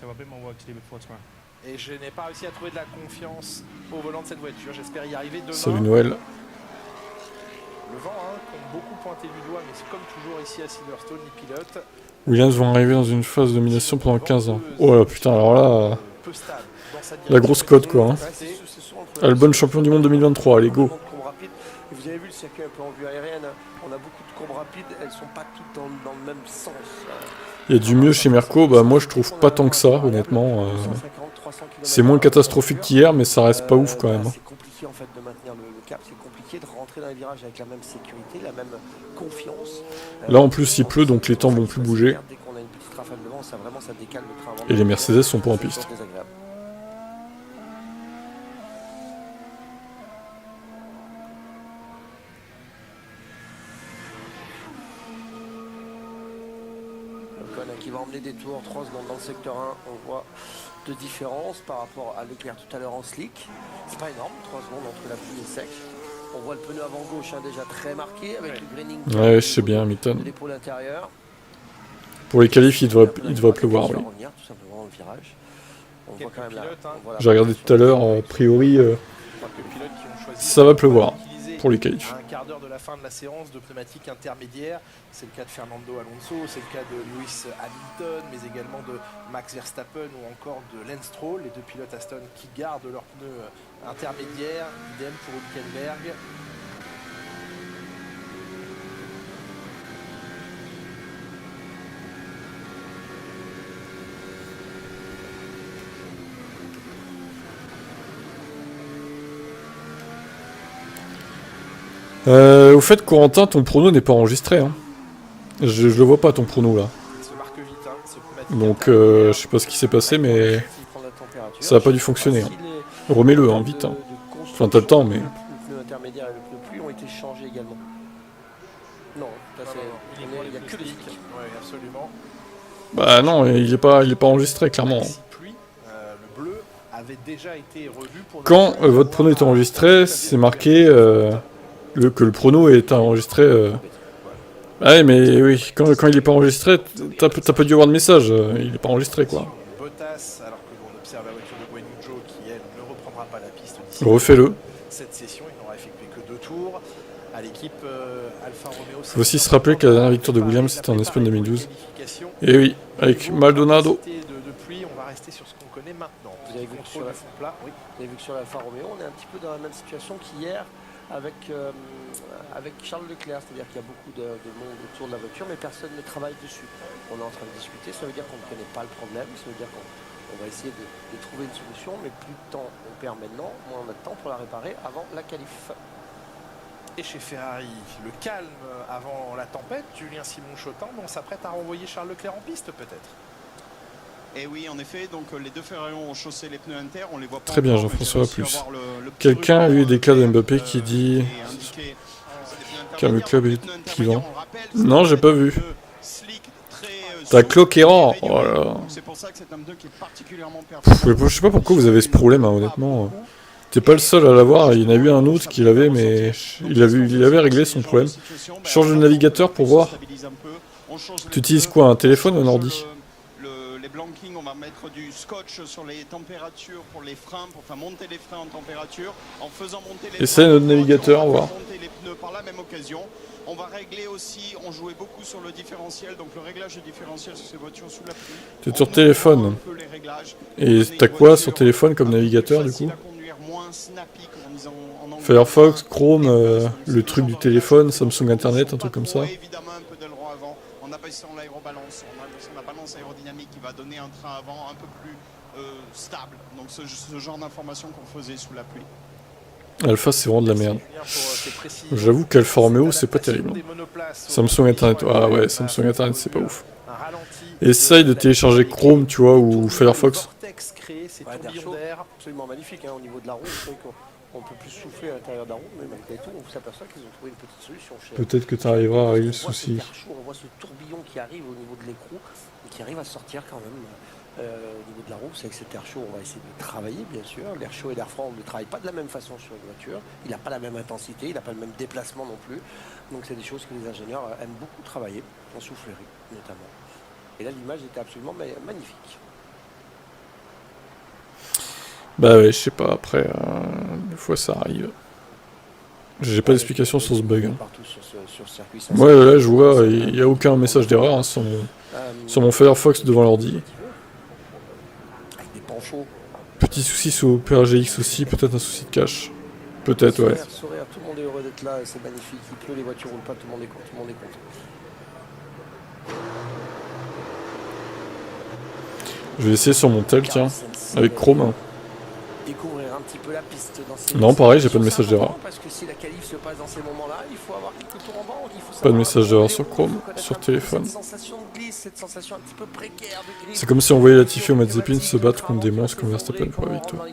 Et je n'ai pas réussi à trouver de la confiance au volant de cette voiture. J'espère y arriver demain. Salut Noël. Le vent, qu'on beaucoup pointé du doigt, mais c'est comme toujours ici à Silverstone, les pilotes. Williams vont arriver dans une phase de domination pendant 15 ans. Oh là putain, alors là... La grosse cote quoi. Hein. Albon champion du monde 2023, allez go. Vous avez vu le circuit un peu en vue aérienne, on a beaucoup de courbes rapides, elles sont pas toutes dans le même sens. Il y a du mieux chez Merco, bah moi je trouve pas tant que ça honnêtement. C'est moins catastrophique qu'hier mais ça reste pas ouf quand même. C'est compliqué en fait de maintenir le cap, c'est compliqué de rentrer dans les virages avec la même sécurité, la même confiance. Là en plus il pleut donc les temps vont plus bouger. Dès qu'on a une petite rafale de vent, ça décale le train. Et les Mercedes sont pas en piste. Qui va emmener des tours, 3 secondes dans le secteur 1, on voit de différence par rapport à Leclerc tout à l'heure en slick. C'est pas énorme, 3 secondes entre la pluie et sec. On voit le pneu avant gauche déjà très marqué avec le graining ouais, je sais bien, Hamilton. de l'épaule intérieure. Pour les qualifs, il devrait pleuvoir, oui. Revenir, tout simplement dans le virage. On voit quand même j'ai regardé tout à l'heure, a priori, ça va pleuvoir pour les qualifs. Un quart d'heure de la fin de la séance de pneumatiques intermédiaires. C'est le cas de Fernando Alonso, c'est le cas de Lewis Hamilton, mais également de Max Verstappen ou encore de Lance Stroll, les deux pilotes Aston qui gardent leurs pneus intermédiaires. Idem pour Hülkenberg. Au fait, Corentin, ton prono n'est pas enregistré. Hein. Je le vois pas, ton prono, là. Il se marque vite, hein, ce pneumatique. Donc, je sais pas ce qui s'est passé, mais ça a pas dû fonctionner. Hein. Remets-le, hein, vite. Hein. Enfin, t'as le temps, mais... Le pneu intermédiaire et le pneu pluie ont été changés également. Non, ça, c'est- il n'y a que les slicks. Oui, absolument. Bah non, il est pas enregistré, clairement. Maxi pluie, le bleu avait déjà été revu pour... Quand votre prono est enregistré, c'est marqué que le prono est enregistré... Ah ouais, mais oui, quand il est pas enregistré, t'as pas dû avoir de message, il est pas enregistré, quoi. Bottas, alors que l'on observe la voiture de Guanyu Zhou qui, elle, ne reprendra pas la piste d'ici Refais-le. cette session. Il n'aura effectué que 2 tours. À l'équipe Alfa Romeo... Faut aussi se rappeler que la dernière victoire de Williams, c'était en Espagne 2012. Et oui, avec Maldonado. De pluie, on va rester sur ce qu'on connaît maintenant. Vous avez vu que sur la fond plat, oui. Vous avez vu que sur l'Alfa Romeo, on est un petit peu dans la même situation qu'hier avec Charles Leclerc, c'est-à-dire qu'il y a beaucoup de monde autour de la voiture, mais personne ne travaille dessus. On est en train de discuter, ça veut dire qu'on ne connaît pas le problème, ça veut dire qu'on va essayer de trouver une solution, mais plus de temps on perd maintenant, moins on a de temps pour la réparer avant la qualif. Et chez Ferrari, le calme avant la tempête, Julien Simon-Chotin, on s'apprête à renvoyer Charles Leclerc en piste peut-être. Et oui, en effet, donc les deux Ferrari ont chaussé les pneus inter, on les voit pas. Très bien, encore, Jean-François, mais plus. j'ai réussi à voir le petit Quelqu'un a ruban, eu des cas de Mbappé qui dit qu'un le club est qui vend. Non, j'ai pas vu. T'as Cloquerant. Oh là là. C'est pour ça que c'est un pneu qui est particulièrement performant. Je sais pas pourquoi vous avez ce problème, hein, honnêtement. T'es pas le seul à l'avoir, il y en a eu un autre qui l'avait, mais il avait réglé son problème. Change de navigateur pour voir. Tu utilises quoi, un téléphone ou un ordi? Les blankings, on va mettre du scotch sur les températures pour les freins, pour faire monter les freins en température, en faisant monter les Essaye notre navigateur, on va voir. monter les pneus par la même occasion. On va régler aussi, on jouait beaucoup sur le différentiel, donc le réglage du différentiel sur ces voitures sous la pluie. T'es sur téléphone. Et t'as quoi sur téléphone comme navigateur du coup? Firefox, Chrome, le truc du téléphone, Samsung Internet, un truc comme ça. Évidemment un peu d'aileron avant, on a baissé en l'aérobalance, on a baissé la balance aérodynamique qui va donner un train avant un peu plus stable. Donc ce genre d'information qu'on faisait sous la pluie. Alpha, c'est vraiment de la merde. J'avoue qu'Alfa Romeo, c'est pas terrible. Samsung Internet, ah ouais, Samsung Internet, c'est pas ouf. Essaye de télécharger Chrome, tu vois, ou Firefox. Ouais, d'air chaud, absolument magnifique, hein, au niveau de la roue, c'est vrai qu'on peut plus souffler à l'intérieur de la roue, mais malgré tout, on s'aperçoit qu'ils ont trouvé une petite solution. Peut-être que tu arriveras à régler le souci. On voit ce tourbillon qui arrive au niveau de l'écrou et qui arrive à sortir quand même au niveau de la roue. C'est que cet air chaud, on va essayer de travailler, bien sûr. L'air chaud et l'air froid, on ne travaille pas de la même façon sur une voiture. Il n'a pas la même intensité, il n'a pas le même déplacement non plus. Donc c'est des choses que les ingénieurs aiment beaucoup travailler, en soufflerie notamment. Et là, l'image était absolument magnifique. Bah ouais, je sais pas, après, des fois ça arrive. J'ai pas d'explication sur ce bug. Hein. Ouais, là je vois, il n'y a aucun message d'erreur hein, sur mon Firefox devant l'ordi. Petit souci sur OpenGX aussi, peut-être un souci de cache. Peut-être, ouais. Tout le monde est heureux d'être là, c'est magnifique. Il pleut, les voitures roulent pas, tout le monde est content. Tout le monde est content. Je vais essayer sur mon tel, tiens, avec Chrome. Hein. Découvrir un petit peu la piste dans ces non, pareil, j'ai pas de message d'erreur. Parce que si la qualif se passe dans ces moments-là, il faut avoir quelques tours en bas. Pas de message d'erreur sur Chrome, sur téléphone. Cette sensation de glisse, cette sensation un petit peu précaire de glisse. C'est comme si on voyait Latifi ou Mazepin se battre contre des monstres comme Verstappen pour la victoire.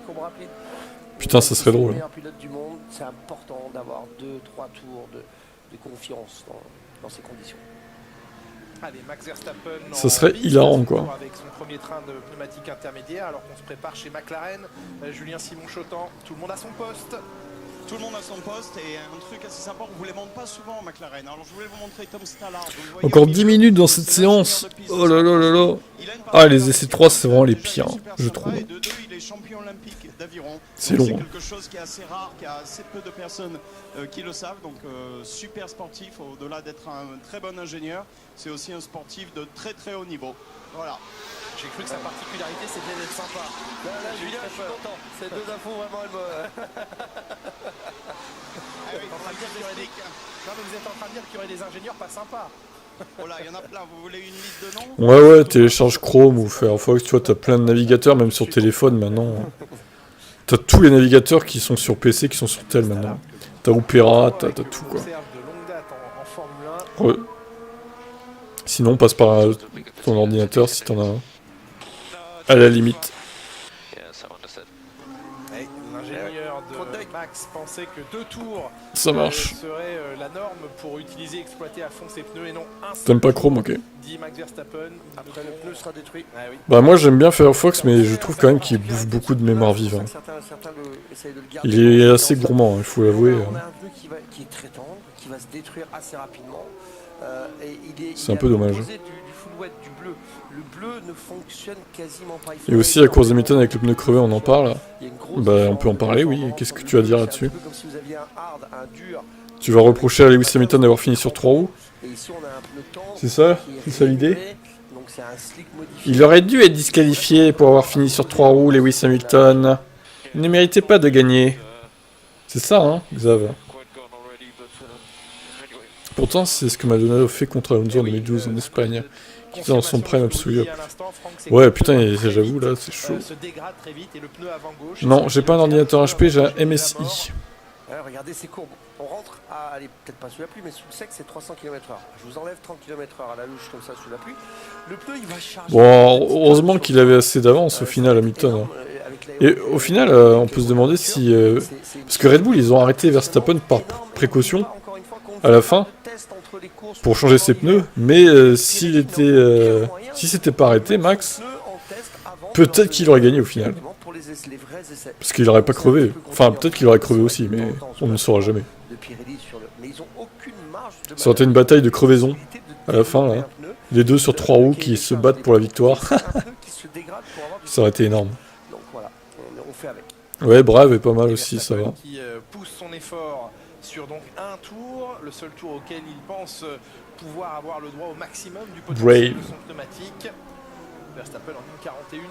Putain, ça serait drôle. C'est important d'avoir 2-3 tours de confiance dans ces conditions. Allez, Max Verstappen ça serait hilarant quoi. Avec son premier train de pneumatique intermédiaire alors qu'on se prépare chez McLaren. Julien Simon-Chotin, tout le monde à son poste. Tout le monde a son poste et un truc assez sympa, on vous les montre pas souvent en McLaren. Alors je voulais vous montrer Tom Stallard. Encore 10 minutes dans cette séance. Oh là là là là. Ah, les essais 3 c'est vraiment les pires, je trouve. Il est champion olympique d'aviron. C'est long. C'est quelque chose qui est assez rare, qui a assez peu de personnes qui le savent. Donc super sportif, au-delà d'être un très bon ingénieur, c'est aussi un sportif de très très haut niveau. Voilà. J'ai cru que sa particularité c'était d'être sympa. Là, Julien, je suis content. Ces deux infos vraiment, elles me... Non, mais vous êtes en train de dire qu'il y aurait des ingénieurs pas sympas. Oh là, il y en a plein. Vous voulez une liste de noms? Ouais, télécharge Chrome ou Firefox. Tu vois, t'as plein de navigateurs, même sur téléphone maintenant. T'as tous les navigateurs qui sont sur PC, qui sont sur tel maintenant. T'as Opera, t'as tout quoi. De longue date en Formule 1. Ouais. Sinon, passe par ton ordinateur si t'en as un. À la limite. Ouais, l'ingénieur de Max pensait que 2 tours Ça marche. serait la norme pour utiliser, exploiter à fond ses pneus et non un seul T'aimes pas tour, Chrome, ok. dit Max Verstappen. Après, le pneu sera détruit. Ah oui. Bah moi j'aime bien Firefox, mais je trouve quand même qu'il bouffe beaucoup de mémoire vive. Hein. Certains essayent de le garder. Il est assez gourmand, il faut l'avouer. On a un pneu qui est très tendre, qui va se détruire assez rapidement. C'est un peu dommage. Du full wet, du bleu. Le bleu ne fonctionne quasiment pas. Et aussi la course des méthodes avec le pneu crevé, on en parle. Bah on peut en parler, oui. Qu'est-ce que tu as à dire là-dessus? Tu vas reprocher à Lewis Hamilton d'avoir fini sur 3 roues? C'est ça? C'est ça l'idée? Il aurait dû être disqualifié pour avoir fini sur 3 roues, Lewis Hamilton. Il ne méritait pas de gagner. C'est ça, hein, Xav? Pourtant, c'est ce que Maldonado fait contre Alonso en 2012 en Espagne, qui était dans son prime absolu. Ouais, putain, j'avoue, là, c'est chaud. Non, j'ai pas un ordinateur HP, j'ai un MSI. Regardez ces courbes. On rentre à, allez, peut-être pas sous la pluie, mais sous le sec, c'est 300 km/h. Je vous enlève 30 km/h à la louche comme ça sous la pluie. Le pneu, il va charger. Bon, heureusement qu'il avait assez d'avance au final, Hamilton. Et au final, on peut se demander si... parce que Red Bull, ils ont arrêté Verstappen par précaution, à la fin, pour changer ses pneus. Mais s'il était... si c'était pas arrêté, Max, peut-être qu'il aurait gagné au final. Parce qu'il aurait pas crevé. Enfin, peut-être qu'il aurait crevé aussi, mais on ne le saura jamais. Ça aurait été une bataille de crevaison, à la fin, là. Les deux sur 3 roues qui se battent pour la victoire. Ça aurait été énorme. Ouais, Brave est pas mal aussi, ça va. Qui pousse son effort sur donc un tour, le seul tour auquel il pense pouvoir avoir le droit au maximum du potentiel de son pneumatique. Verstappen en 1,41,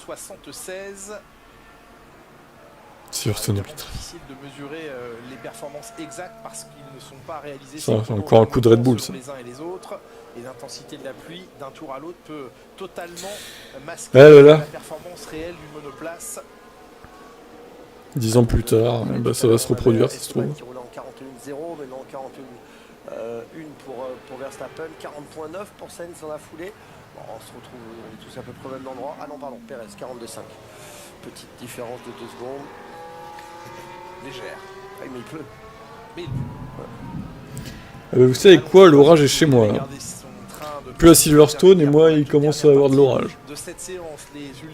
176. Sur son arbitre. C'est difficile de mesurer les performances exactes parce qu'ils ne sont pas réalisés. C'est encore un coup de Red Bull, ça. Les uns et les autres. Et l'intensité de la pluie d'un tour à l'autre peut totalement masquer la performance réelle d'une monoplace. 10 ans plus tard, bah, ça va se reproduire, ça se trouve. Qui roulait en 41.0, maintenant en 41.1 pour Verstappen, 40.9 pour Sainz dans la foulée. Bon, on se retrouve, on est tous à peu près au même endroit. Ah non, pardon, Perez, 42.5. Petite différence de 2 secondes. Légère. Ah, mais il pleut. Mais il pleut. Vous savez quoi, l'orage est chez moi. Là. Plus à Silverstone et moi il commence à avoir de l'orage.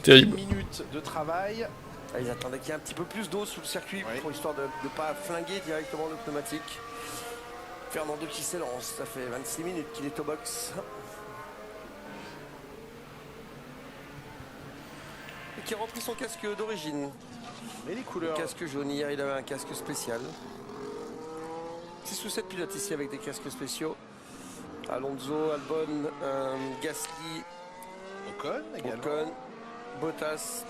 Terrible. Minutes de travail. Ils attendaient qu'il y ait un petit peu plus d'eau sous le circuit pour histoire de ne pas flinguer directement le pneumatique. Fernando qui s'élance, ça fait 26 minutes qu'il est au box. Et qui a repris son casque d'origine. Mais les couleurs. Le casque jaune, hier il avait un casque spécial. 6 ou 7 pilotes ici avec des casques spéciaux. Alonso, Albon, Gasly, Ocon, Bottas.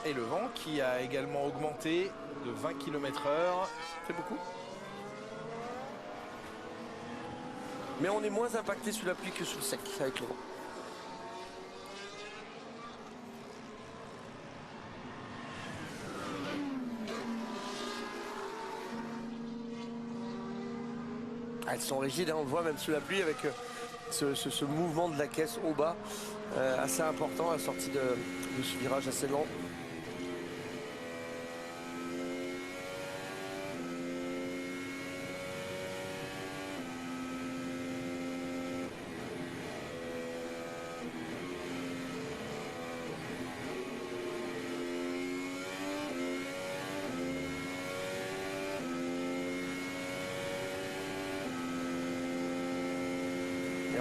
Et le vent qui a également augmenté de 20 km/h. C'est beaucoup. Mais on est moins impacté sous la pluie que sous le sec avec le vent. Elles sont rigides, hein, on le voit même sous la pluie avec ce mouvement de la caisse au bas assez important à la sortie de ce virage assez lent.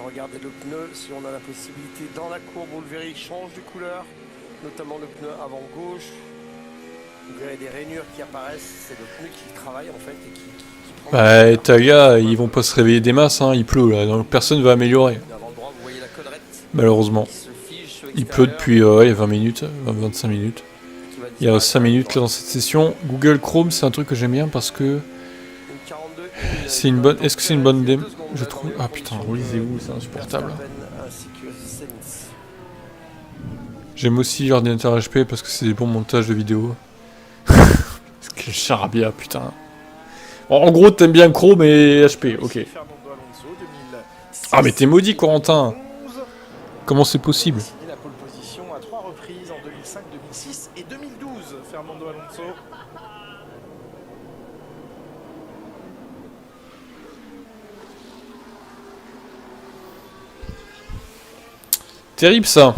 Regardez le pneu, si on a la possibilité dans la courbe, vous le verrez, il change de couleur, notamment le pneu avant gauche. Vous verrez des rainures qui apparaissent, c'est le pneu qui travaille en fait et qui prend... Bah, Taga, ils vont pas se réveiller des masses, hein, il pleut là, donc personne va améliorer. Malheureusement. Il pleut depuis 20 minutes, 25 minutes. Il y a 5 minutes là dans cette session. Google Chrome, c'est un truc que j'aime bien parce que... C'est une bonne... Est-ce que c'est une bonne démo? Je trouve... Ah putain, relisez-vous, c'est insupportable. J'aime aussi l'ordinateur HP parce que c'est des bons montages de vidéos. Quel charabia, putain. En gros, t'aimes bien Chrome et HP, ok. Ah, mais t'es maudit, Corentin. Comment c'est possible? Il a la pole position à 3 reprises en 2005, 2006 et 2012, Fernando Alonso. Terrible, ça.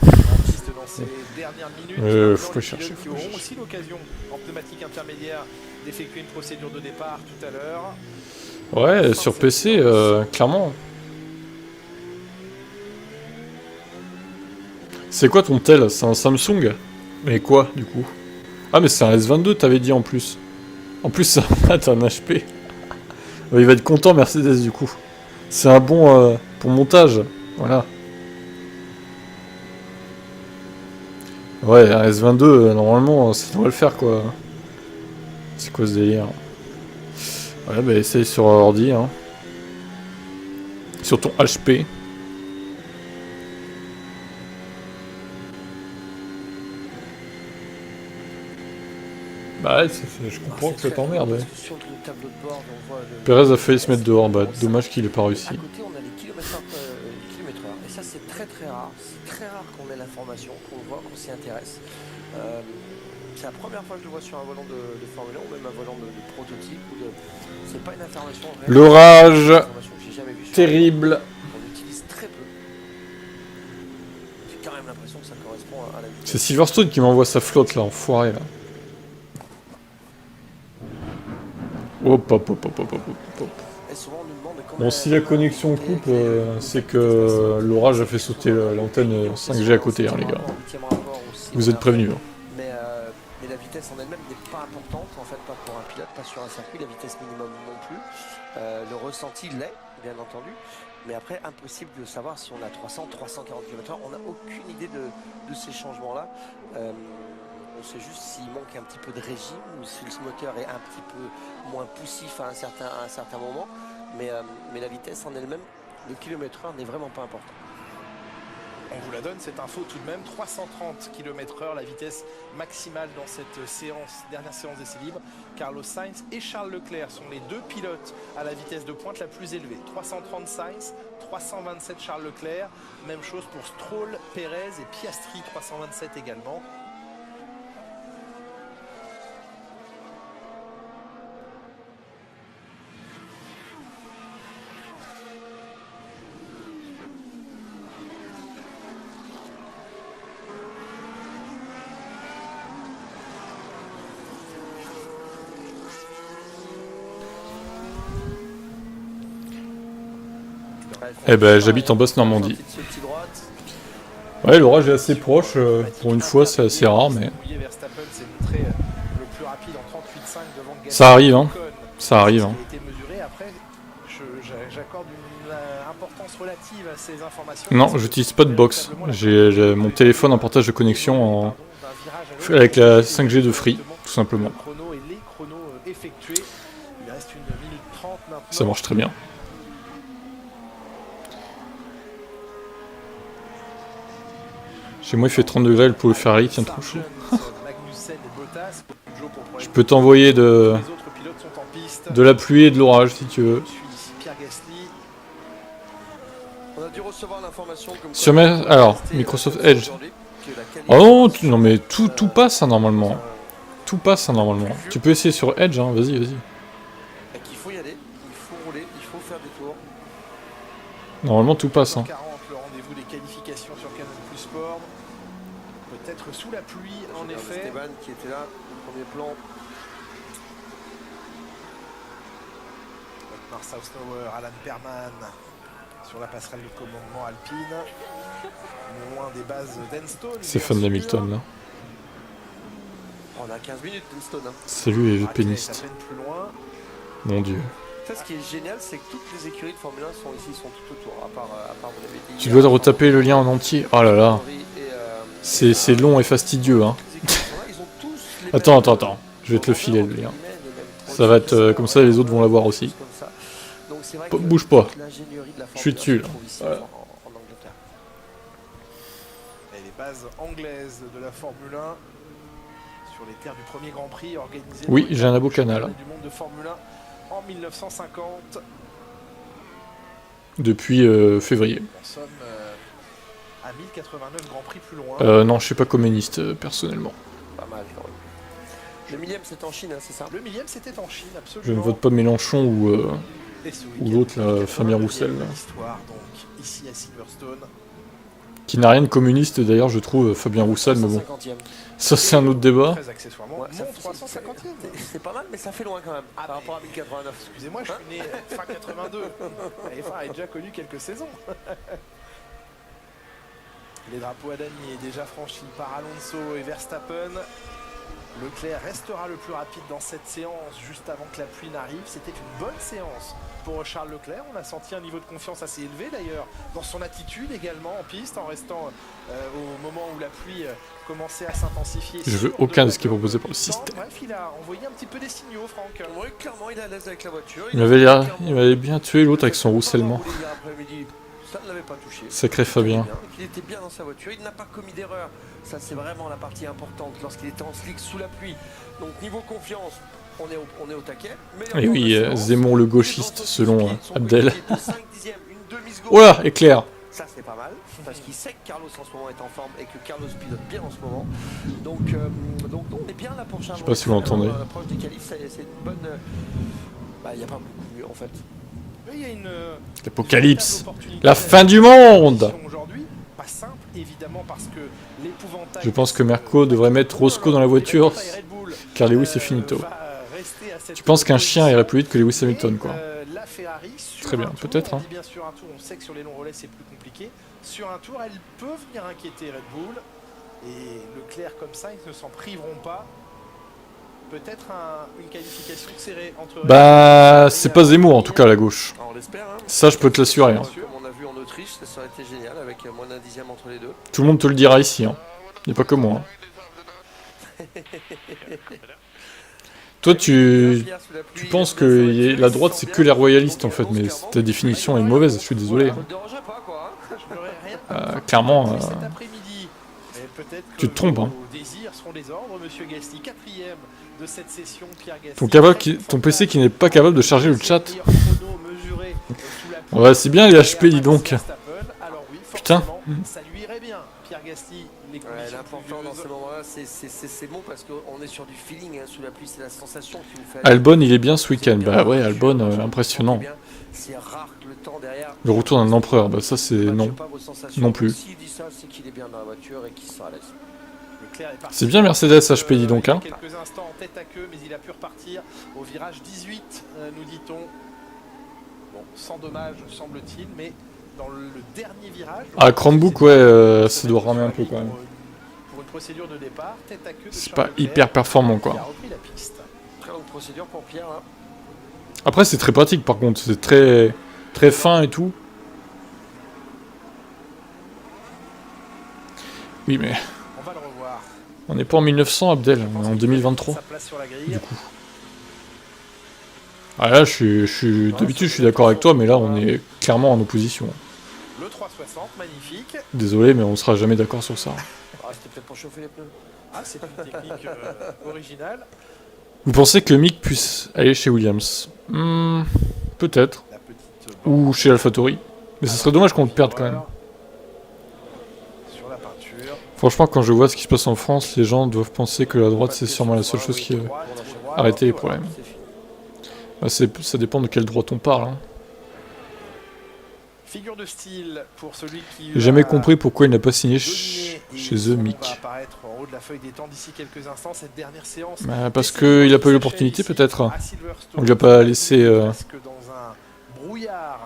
Dans ces dernières minutes, faut chercher. qui auront aussi l'occasion en pneumatique intermédiaire d'effectuer une procédure de départ tout à l'heure. Ouais, sur PC, clairement. C'est quoi ton tel? C'est un Samsung? Mais quoi, du coup? Ah, mais c'est un S22, t'avais dit en plus. En plus, t'as un HP. Il va être content, Mercedes, du coup. C'est un bon pour montage. Voilà. Ouais, un S22, normalement, ça devrait le faire, quoi. C'est quoi ce délire? Ouais, bah essaye sur ordi, hein. Sur ton HP. Bah ouais, je comprends que ça t'emmerde, ouais. Perez a failli se mettre dehors, bah dommage qu'il ait pas réussi. À côté, on a les kilomètres-heure. Et ça, c'est très très rare. C'est très rare qu'on ait l'information, qu'on voit, qu'on s'y intéresse. C'est la première fois que je le vois sur un volant de Formule 1 ou même un volant de prototype. C'est pas une information réelle. L'orage terrible. On utilise très peu. J'ai quand même l'impression que ça correspond à la vitesse. C'est Silverstone qui m'envoie sa flotte là, enfoiré là. Hop, hop, hop, hop, hop, hop, hop. Bon, si la connexion coupe, c'est que l'orage a fait sauter l'antenne 5G à côté, hein, les gars. Vous êtes prévenus. Hein. Mais la vitesse en elle-même n'est pas importante, en fait, pas pour un pilote, pas sur un circuit, la vitesse minimum non plus. Le ressenti l'est, bien entendu. Mais après, impossible de savoir si on a 300, 340 km/h. On n'a aucune idée de ces changements-là. On sait juste s'il manque un petit peu de régime ou si le moteur est un petit peu moins poussif à un certain moment. Mais la vitesse en elle-même, le kilomètre-heure n'est vraiment pas important. On vous la donne, cette info tout de même, 330 km/h, la vitesse maximale dans cette dernière séance d'essai libre. Carlos Sainz et Charles Leclerc sont les deux pilotes à la vitesse de pointe la plus élevée. 330 Sainz, 327 Charles Leclerc, même chose pour Stroll, Perez et Piastri, 327 également. Eh ben, j'habite en Basse-Normandie. Ouais, l'orage est assez proche. Pour une fois, c'est assez rare, mais... Ça arrive, hein. Ça arrive, hein. Non, j'utilise pas de box. J'ai mon téléphone en partage de connexion avec la 5G de Free, tout simplement. Ça marche très bien. Chez moi il fait 30 degrés, le poulet Ferrari tient trop chaud. Je peux t'envoyer de la pluie et de l'orage si tu veux. Sur mes... Alors, Microsoft Edge. Oh non, non mais tout passe hein, normalement. Tout passe hein, normalement. Tu peux essayer sur Edge, hein, vas-y, vas-y. Il faut y aller, il faut rouler, il faut faire des tours. Normalement tout passe. Hein. Le rendez-vous des qualifications sur Canal Plus Sport. Peut-être sous la pluie, en effet. Esteban qui était là, au premier plan. Otmar Sausnauer, Alan Perman sur la passerelle de commandement alpine. Loin des bases d'Enstone. C'est fan d'Hamilton là. On a 15 minutes d'Enstone. Hein. Salut les pénistes. Mon dieu. Ça, ce qui est génial, c'est que toutes les écuries de Formule 1 sont ici, sont tout autour, à part vous l'avez dit. Tu dois retaper le lien en entier. Oh là là. C'est long et fastidieux. Hein. Attends. Je vais te le filer le lien. Ça va être comme ça, les autres vont l'avoir aussi. Bouge pas. Je suis dessus là. Voilà. Et les bases anglaises de la Formule 1 sur sur les terres du premier Grand Prix organisé Oui, dans les j'ai un abo canal. du monde de Formule 1 en 1950. Depuis février. Nous sommes à 1089 Grand Prix plus loin. Non, je suis pas communiste, personnellement. Pas mal quand même. Le millième c'est en Chine, hein, c'est ça? Le millième c'était en Chine, absolument. Je ne vote pas Mélenchon Et ce ou week-end, l'autre, là, Fabien Roussel. Là. L'histoire, donc, ici à Silverstone. Qui n'a rien de communiste, d'ailleurs, je trouve, Fabien Roussel, mais bon. 350e. Ça, c'est un autre débat. Très accessoirement, Ouais, ça mon fait- 350e. C'est pas mal, mais ça fait loin quand même par rapport à 1089. Excusez-moi, je suis né fin 82. La F1 a déjà connu quelques saisons. Les drapeaux à damier déjà franchis par Alonso et Verstappen. Leclerc restera le plus rapide dans cette séance juste avant que la pluie n'arrive. C'était une bonne séance pour Charles Leclerc. On a senti un niveau de confiance assez élevé d'ailleurs dans son attitude également en piste en restant au moment où la pluie commençait à s'intensifier. Je veux aucun de ce qui est proposé par le système. Bref, il a envoyé un petit peu des signaux, Franck. Oui, clairement, il est à l'aise avec la voiture. Il m'avait bien tué l'autre avec son roussellement. Ça ne l'avait pas touché. Sacré Fabien. Il était bien dans sa voiture, il n'a pas commis d'erreur. Ça, c'est vraiment la partie importante lorsqu'il était en slick sous la pluie. Donc, niveau confiance, on est au taquet. Et oui, Zemmour le gauchiste, selon Abdel. 5 dixièmes, une demi-seconde. Oh là, éclair. Ça, c'est pas mal, parce qu'il sait que Carlos en ce moment est en forme et que Carlos pilote bien en ce moment. Donc on est bien là pour Charles. Je sais pas si vous l'entendez. L'approche des qualifs, c'est une bonne. Il n'y a pas beaucoup mieux en fait. Mais il y a une L'apocalypse. La fin du monde. aujourd'hui, pas simple évidemment parce que l'épouvantail. Je pense que Merco devrait mettre Roscoe dans la voiture, car Lewis est finito. Tu penses qu'un chien irait plus vite que Lewis Hamilton, quoi. La Ferrari, Très bien, peut-être. Hein. Bien sûr un tour, on sait que sur les longs relais c'est plus compliqué. Sur un tour, elles peuvent venir inquiéter Red Bull. Et Leclerc comme ça, ils ne s'en priveront pas. Peut-être une qualification serrée entre. Bah, c'est pas Zemmour en tout cas à la gauche. On l'espère. Hein. Ça, je peux te l'assurer. Hein. Comme on a vu en Autriche, ça aurait été génial avec moins d'un dixième entre les deux. Tout le monde te le dira ici. Hein. Il n'y a pas que moi. Hein. Toi, tu penses que la droite, c'est que les royalistes, en fait, mais ta définition est mauvaise, je suis désolé. Hein. Clairement, tu te trompes. Hein. Ton PC qui n'est pas capable de charger le chat. Ouais, c'est bien les HP, dis donc. Putain. L'important dans ce moment-là, c'est bon parce qu'on est sur du feeling, hein, sous la pluie, c'est la sensation qui vous fait. Albon, il est bien ce week-end. Bah ouais, Albon, impressionnant. C'est rare que le temps derrière. Le retour d'un empereur, bah ça c'est non. Non plus. S'il dit ça, c'est qu'il est bien dans la voiture et qu'il sera à l'aise. C'est bien Mercedes HP, dis donc. Hein. Quelques instants en tête à queue, mais il a pu repartir au virage 18, nous dit-on. Bon, sans dommage, semble-t-il, mais dans le dernier virage. Ah, Chromebook, ouais, ça doit ramer un peu quand même. Pour une procédure de départ, tête à queue. C'est pas hyper performant, quoi. Très longue procédure pour Pierre, là. Après, c'est très pratique, par contre. C'est très, très fin et tout. Oui, mais. On va le revoir. On n'est pas en 1900, Abdel, on est en 2023. Du coup. Ah là, d'habitude, je suis d'accord avec toi, mais là, on est clairement en opposition. Le 360, magnifique. Désolé, mais on sera jamais d'accord sur ça. Ah, c'était peut-être pour chauffer les pneus. Ah, c'est une technique originale. Vous pensez que Mick puisse aller chez Williams? Peut-être. Ou chez AlphaTauri. Mais ce serait dommage qu'on le perde quand même. Sur la peinture. Franchement, quand je vois ce qui se passe en France, les gens doivent penser que la droite, c'est sûrement la seule chose qui arrêter les problèmes. Bah, ça dépend de quelle droite on parle. Hein. Figure de style pour celui qui. J'ai jamais compris pourquoi il n'a pas signé chez eux, Mick. En haut de la feuille des temps d'ici quelques instants, cette dernière séance. Bah, parce qu'il a pas eu l'opportunité, peut-être. On lui a pas laissé.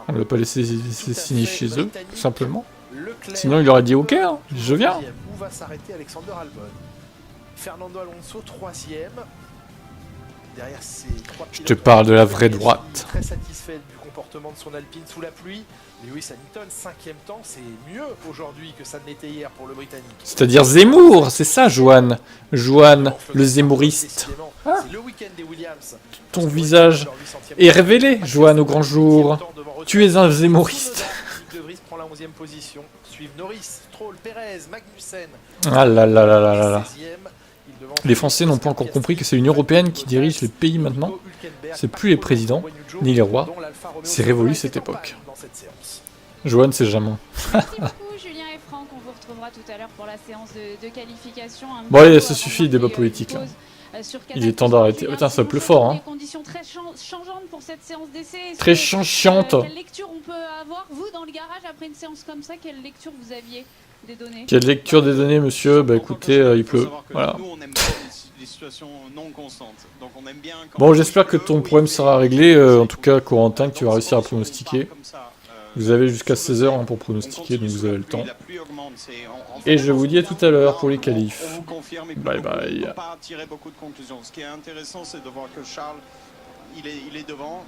On l'a pas laissé signer chez eux, tout simplement. Sinon, il aurait dit OK, hein, je viens. Où va s'arrêter Alexander Albon? Fernando Alonso, 3e. Derrière ces 3 je te parle de la vraie droite. Très satisfait du comportement de son Alpine sous la pluie. Lewis Hamilton, 5e temps, c'est mieux aujourd'hui que ça ne l'était hier pour le Britannique. C'est-à-dire Zemmour, c'est ça, Joanne. Joanne, le Zemmouriste. Ah, ton visage est révélé, Joanne, au grand jour. Tu es un Zemmouriste. De Vries prend la 11e position. Suivent Norris, Stroll, Perez, Magnussen. Ah là là là là là là. Les Français n'ont pas encore compris que c'est l'Union Européenne qui dirige les pays maintenant. C'est plus les présidents, ni les rois. C'est révolu cette époque. Johan, c'est jamais. Merci beaucoup Julien et Franck, on vous retrouvera tout à l'heure pour la séance de qualification. Bon allez, ça suffit le débat politique là. Il est temps d'arrêter. Putain, ça pleut fort, hein. Des conditions très changeantes pour cette séance d'essai. Très changeante. Quelle lecture on peut avoir, vous, dans le garage, après une séance comme ça, quelle lecture vous aviez des données? Quelle lecture des données, monsieur? Bah écoutez, il pleut. Voilà. Nous, on aime bien les situations non constantes. Donc on aime bien quand Bon, j'espère que ton problème sera réglé. En tout cas, Corentin, que tu vas réussir à pronostiquer. Vous avez jusqu'à 16h hein, pour pronostiquer, donc vous avez le temps. Et je vous dis à tout à l'heure pour les qualifs. Bye bye. On ne peut pas tirer beaucoup de conclusions. Ce qui est intéressant, c'est de voir que Charles, il est devant.